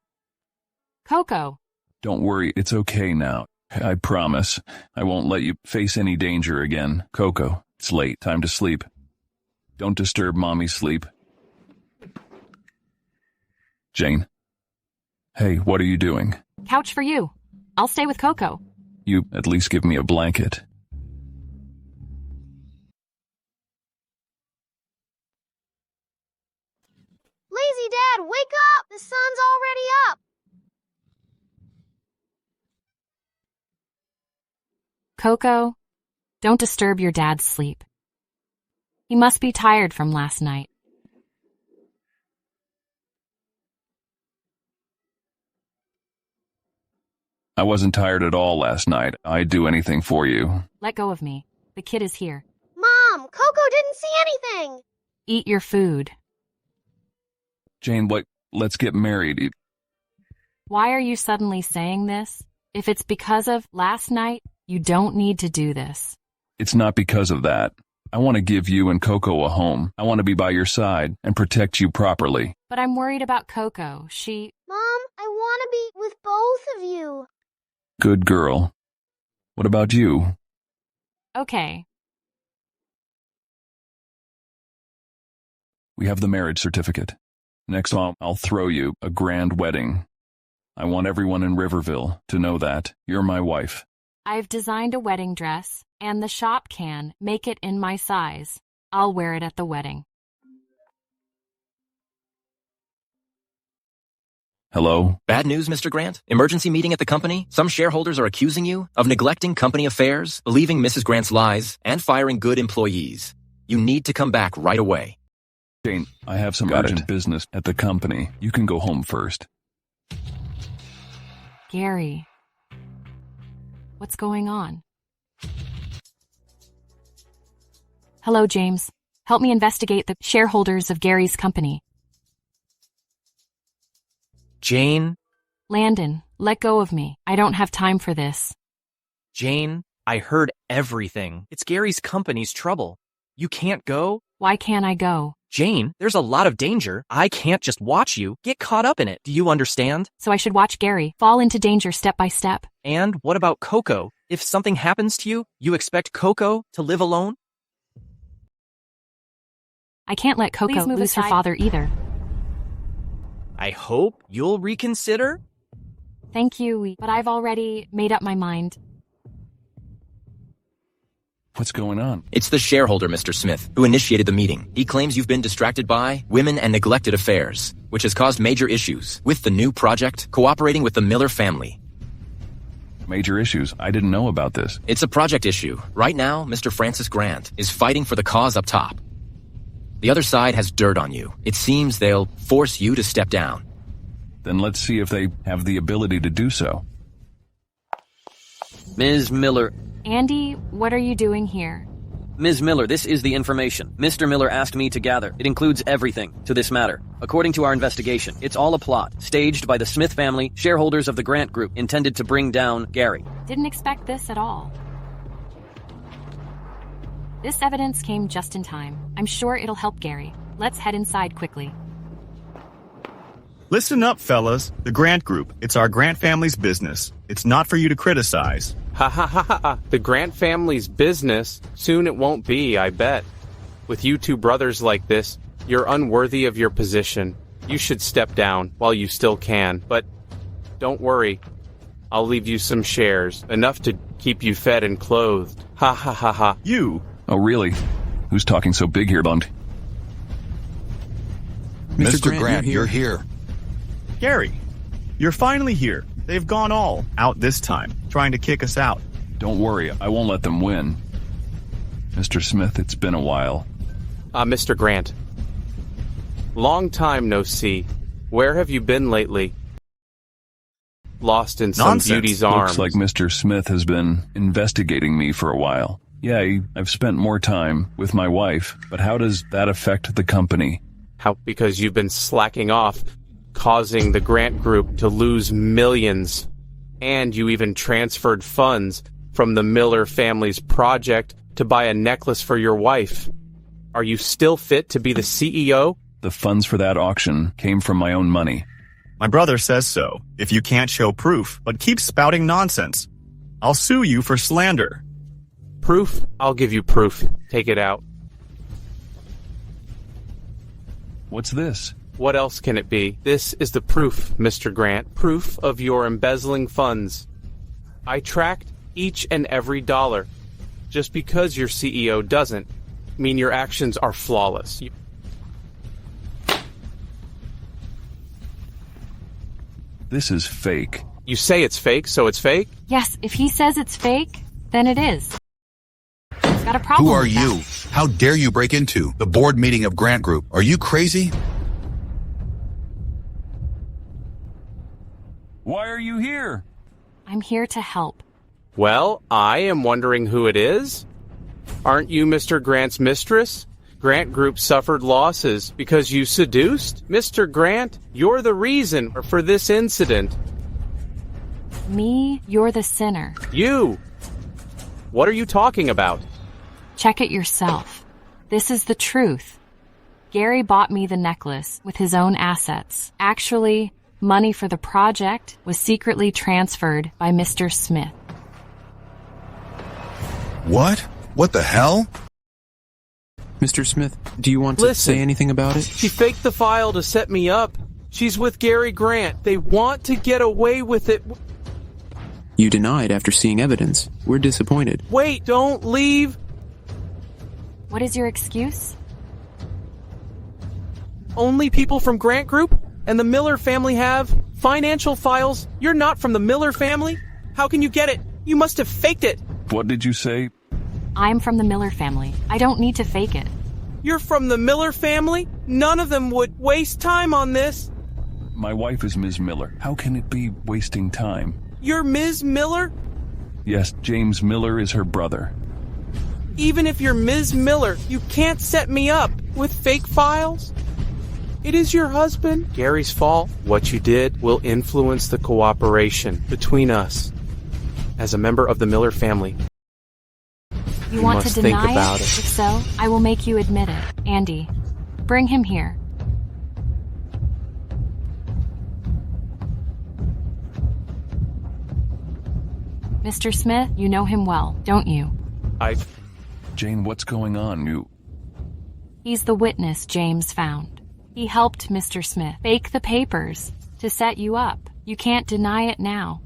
Coco. Don't worry, it's okay now. I promise. I won't let you face any danger again. Coco, it's late. Time to sleep. Don't disturb Mommy's sleep. Jane. Hey, what are you doing? Couch for you. I'll stay with Coco. You at least give me a blanket. Lazy Dad, wake up! The sun's already up! Coco, don't disturb your dad's sleep. He must be tired from last night. I wasn't tired at all last night. I'd do anything for you. Let go of me. The kid is here. Mom, Coco didn't see anything! Eat your food. Jane, let's get married. Why are you suddenly saying this? If it's because of last night, you don't need to do this. It's not because of that. I want to give you and Coco a home. I want to be by your side and protect you properly. But I'm worried about Coco. Mom, I want to be with both of you. Good girl. What about you? Okay. We have the marriage certificate. Next time, I'll throw you a grand wedding. I want everyone in Riverville to know that you're my wife. I've designed a wedding dress, and the shop can make it in my size. I'll wear it at the wedding. Hello? Bad news, Mr. Grant? Emergency meeting at the company? Some shareholders are accusing you of neglecting company affairs, believing Mrs. Grant's lies, and firing good employees. You need to come back right away. Jane, I have some urgent business at the company. You can go home first. Gary. What's going on? Hello, James. Help me investigate the shareholders of Gary's company. Jane? Landon, let go of me. I don't have time for this. Jane, I heard everything. It's Gary's company's trouble. You can't go? Why can't I go? Jane, there's a lot of danger. I can't just watch you get caught up in it. Do you understand? So I should watch Gary fall into danger step by step. And what about Coco? If something happens to you, you expect Coco to live alone? I can't let Coco lose her father either. I hope you'll reconsider. Thank you, but I've already made up my mind. What's going on? It's the shareholder, Mr. Smith, who initiated the meeting. He claims you've been distracted by women and neglected affairs, which has caused major issues with the new project cooperating with the Miller family. Major issues? I didn't know about this. It's a project issue. Right now, Mr. Francis Grant is fighting for the cause up top. The other side has dirt on you. It seems they'll force you to step down. Then let's see if they have the ability to do so. Ms. Miller. Andy, what are you doing here? Ms. Miller, this is the information Mr. Miller asked me to gather. It includes everything to this matter. According to our investigation, it's all a plot, staged by the Smith family, shareholders of the Grant Group, intended to bring down Gary. Didn't expect this at all. This evidence came just in time. I'm sure it'll help Gary. Let's head inside quickly. Listen up, fellas. The Grant Group. It's our Grant family's business. It's not for you to criticize. Ha ha ha ha. The Grant family's business? Soon it won't be, I bet. With you two brothers like this, you're unworthy of your position. You should step down while you still can. But don't worry. I'll leave you some shares, enough to keep you fed and clothed. Ha ha ha ha. You? Oh, really? Who's talking so big here, Bunt? Mr. Grant, you're here. Gary, you're finally here. They've gone all out this time, trying to kick us out. Don't worry, I won't let them win. Mr. Smith, it's been a while. Mr. Grant. Long time no see. Where have you been lately? Lost in some beauty's arms. Looks like Mr. Smith has been investigating me for a while. Yeah, I've spent more time with my wife, but how does that affect the company? How? Because you've been slacking off, causing the Grant Group to lose millions. And you even transferred funds from the Miller family's project to buy a necklace for your wife. Are you still fit to be the CEO? The funds for that auction came from my own money. My brother says so, if you can't show proof, but keep spouting nonsense. I'll sue you for slander. Proof? I'll give you proof. Take it out. What's this? What else can it be? This is the proof, Mr. Grant. Proof of your embezzling funds. I tracked each and every dollar. Just because your CEO doesn't mean your actions are flawless. This is fake. You say it's fake, so it's fake? Yes, if he says it's fake, then it is. He's got a problem. Who are you? How dare you break into the board meeting of Grant Group? Are you crazy? Why are you here? I'm here to help. Well, I am wondering who it is. Aren't you Mr. Grant's mistress? Grant Group suffered losses because you seduced? Mr. Grant, you're the reason for this incident. Me? You're the sinner. You! What are you talking about? Check it yourself. This is the truth. Gary bought me the necklace with his own assets. Actually, money for the project was secretly transferred by Mr. Smith. What? What the hell? Mr. Smith, do you want to say anything about it? She faked the file to set me up. She's with Gary Grant. They want to get away with it. You denied after seeing evidence. We're disappointed. Wait, don't leave. What is your excuse? Only people from Grant Group and the Miller family have financial files. You're not from the Miller family. How can you get it? You must have faked it. What did you say? I'm from the Miller family. I don't need to fake it. You're from the Miller family? None of them would waste time on this. My wife is Ms. Miller. How can it be wasting time? You're Ms. Miller? Yes, James Miller is her brother. Even if you're Ms. Miller, you can't set me up with fake files. It is your husband. Gary's fault. What you did will influence the cooperation between us. As a member of the Miller family, You want must to think deny about it? it. If so, I will make you admit it. Andy, bring him here. Mr. Smith, you know him well, don't you? Jane, what's going on? He's the witness James found. He helped Mr. Smith fake the papers to set you up. You can't deny it now.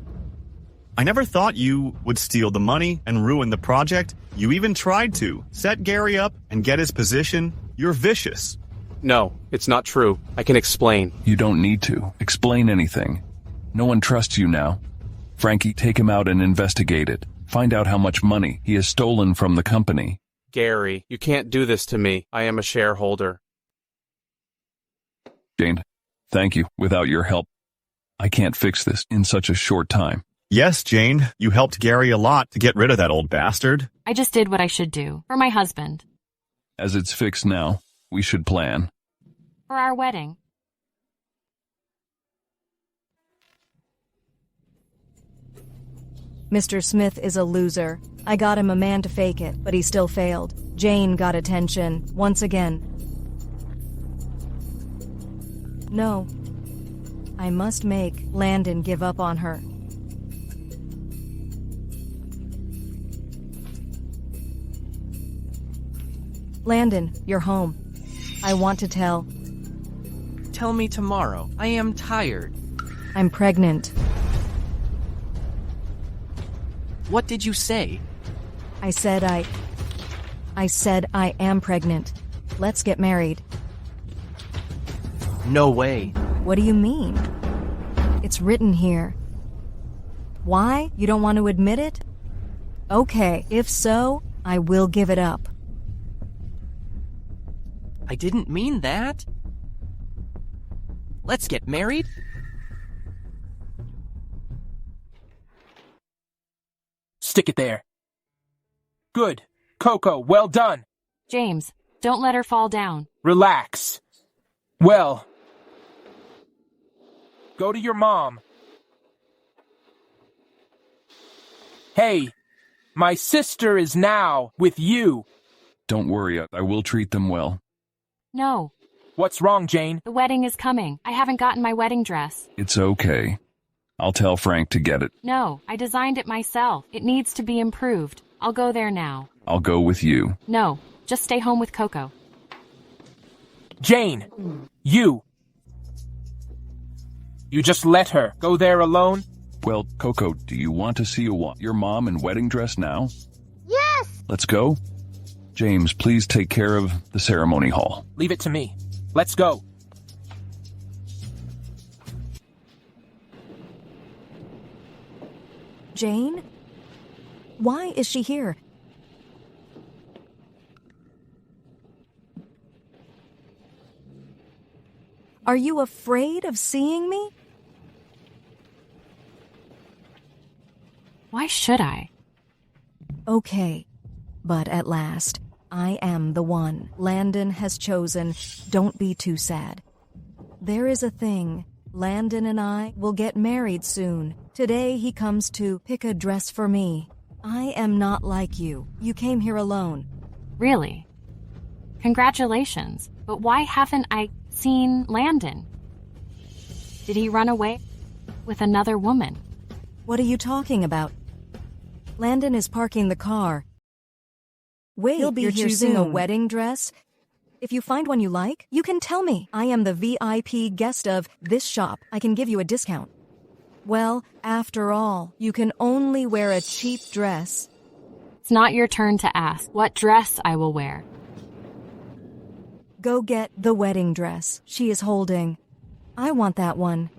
I never thought you would steal the money and ruin the project. You even tried to set Gary up and get his position. You're vicious. No, it's not true. I can explain. You don't need to explain anything. No one trusts you now. Frankie, take him out and investigate it. Find out how much money he has stolen from the company. Gary, you can't do this to me. I am a shareholder. Jane, thank you. Without your help, I can't fix this in such a short time. Yes, Jane, you helped Gary a lot to get rid of that old bastard. I just did what I should do for my husband. As it's fixed now, we should plan. For our wedding. Mr. Smith is a loser. I got him a man to fake it, but he still failed. Jane got attention, once again. No. I must make Landon give up on her. Landon, you're home. I want to tell. Tell me tomorrow. I am tired. I'm pregnant. What did you say? I said I am pregnant. Let's get married. No way. What do you mean? It's written here. Why? You don't want to admit it? Okay, if so, I will give it up. I didn't mean that. Let's get married? Stick it there. Good. Coco, well done. James, don't let her fall down. Relax. Well, go to your mom. Hey, my sister is now with you. Don't worry, I will treat them well. No. What's wrong, Jane? The wedding is coming. I haven't gotten my wedding dress. It's okay. I'll tell Frank to get it. No, I designed it myself. It needs to be improved. I'll go there now. I'll go with you. No, just stay home with Coco. Jane, you just let her go there alone? Well, Coco, do you want to see your mom in wedding dress now? Yes! Let's go. James, please take care of the ceremony hall. Leave it to me. Let's go. Jane? Why is she here? Are you afraid of seeing me? Why should I? Okay, but at last, I am the one Landon has chosen. Don't be too sad. There is a thing. Landon and I will get married soon. Today he comes to pick a dress for me. I am not like you. You came here alone. Really? Congratulations. But why haven't I seen Landon? Did he run away with another woman? What are you talking about? Landon is parking the car. Wait, he'll be you're here choosing soon. A wedding dress? If you find one you like, you can tell me. I am the VIP guest of this shop. I can give you a discount. Well, after all, you can only wear a cheap dress. It's not your turn to ask what dress I will wear. Go get the wedding dress she is holding. I want that one.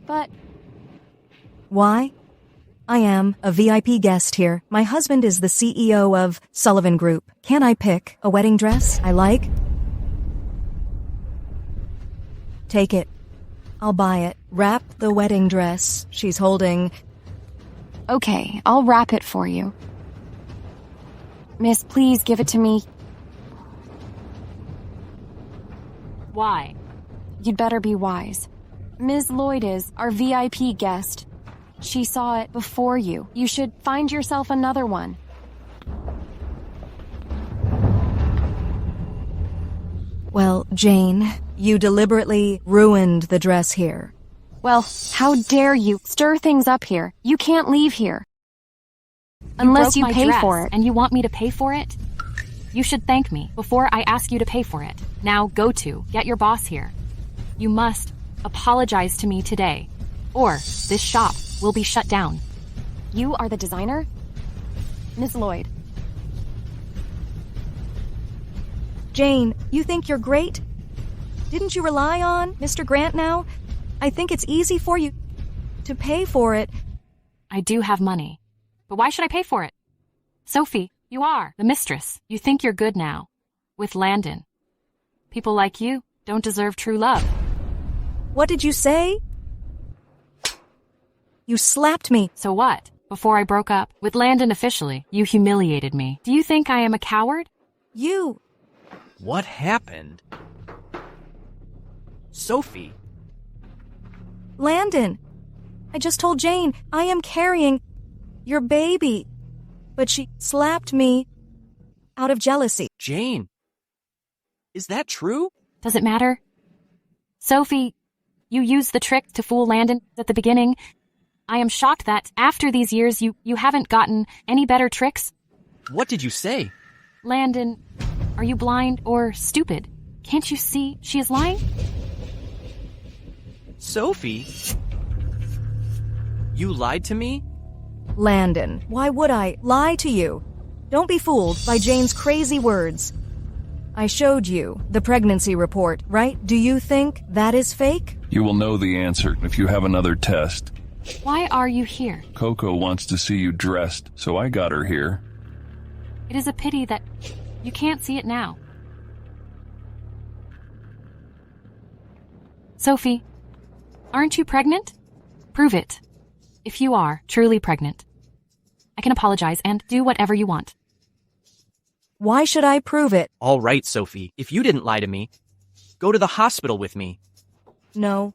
But... Why? I am a VIP guest here. My husband is the CEO of Sullivan Group. Can I pick a wedding dress I like? Take it. I'll buy it. Wrap the wedding dress she's holding. Okay, I'll wrap it for you. Miss, please give it to me. Why? You'd better be wise. Ms. Lloyd is our VIP guest. She saw it before you. You should find yourself another one. Well, Jane, you deliberately ruined the dress here. Well, how dare you stir things up here? You can't leave here. Unless you pay dress, for it. And you want me to pay for it? You should thank me before I ask you to pay for it. Now get your boss here. You must apologize to me today, or this shop will be shut down. You are the designer? Ms. Lloyd. Jane, you think you're great? Didn't you rely on Mr. Grant now? I think it's easy for you to pay for it. I do have money, but why should I pay for it? Sophie, you are the mistress. You think you're good now, with Landon. People like you don't deserve true love. What did you say? You slapped me. So what? Before I broke up with Landon officially, you humiliated me. Do you think I am a coward? You... What happened? Sophie. Landon. I just told Jane I am carrying your baby. But she slapped me out of jealousy. Jane. Is that true? Does it matter? Sophie, you used the trick to fool Landon at the beginning. I am shocked that after these years you haven't gotten any better tricks. What did you say? Landon, are you blind or stupid? Can't you see she is lying? Sophie? You lied to me? Landon, why would I lie to you? Don't be fooled by Jane's crazy words. I showed you the pregnancy report, right? Do you think that is fake? You will know the answer if you have another test. Why are you here? Coco wants to see you dressed, so I got her here. It is a pity that you can't see it now. Sophie, aren't you pregnant? Prove it. If you are truly pregnant, I can apologize and do whatever you want. Why should I prove it? All right, Sophie. If you didn't lie to me, go to the hospital with me. No.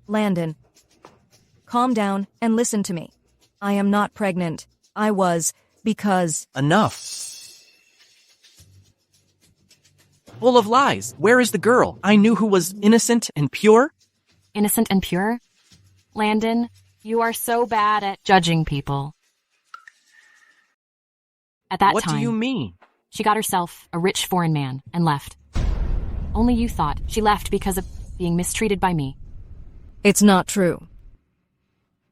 Landon, calm down and listen to me. I am not pregnant. I was, because... Enough. Full of lies. Where is the girl I knew who was innocent and pure? Innocent and pure? Landon, you are so bad at judging people. At that What time, do you mean? She got herself a rich foreign man and left. Only you thought she left because of being mistreated by me. It's not true.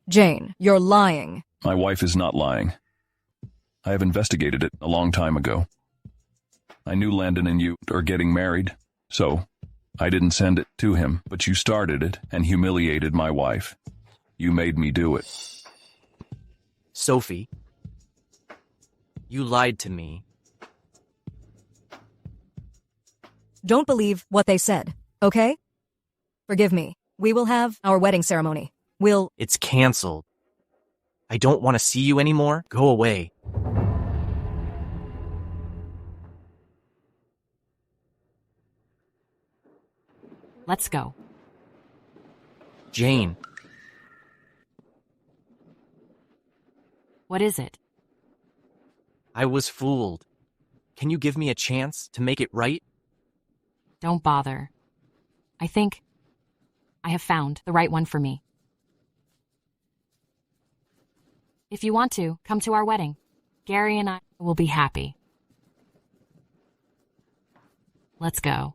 Jane, you're lying. My wife is not lying. I have investigated it a long time ago. I knew Landon and you are getting married, so I didn't send it to him, but you started it and humiliated my wife. You made me do it. Sophie, you lied to me. Don't believe what they said, okay? Forgive me. We will have our wedding ceremony. It's canceled. I don't want to see you anymore. Go away. Let's go. Jane. What is it? I was fooled. Can you give me a chance to make it right? Don't bother. I think I have found the right one for me. If you want to, come to our wedding. Gary and I will be happy. Let's go.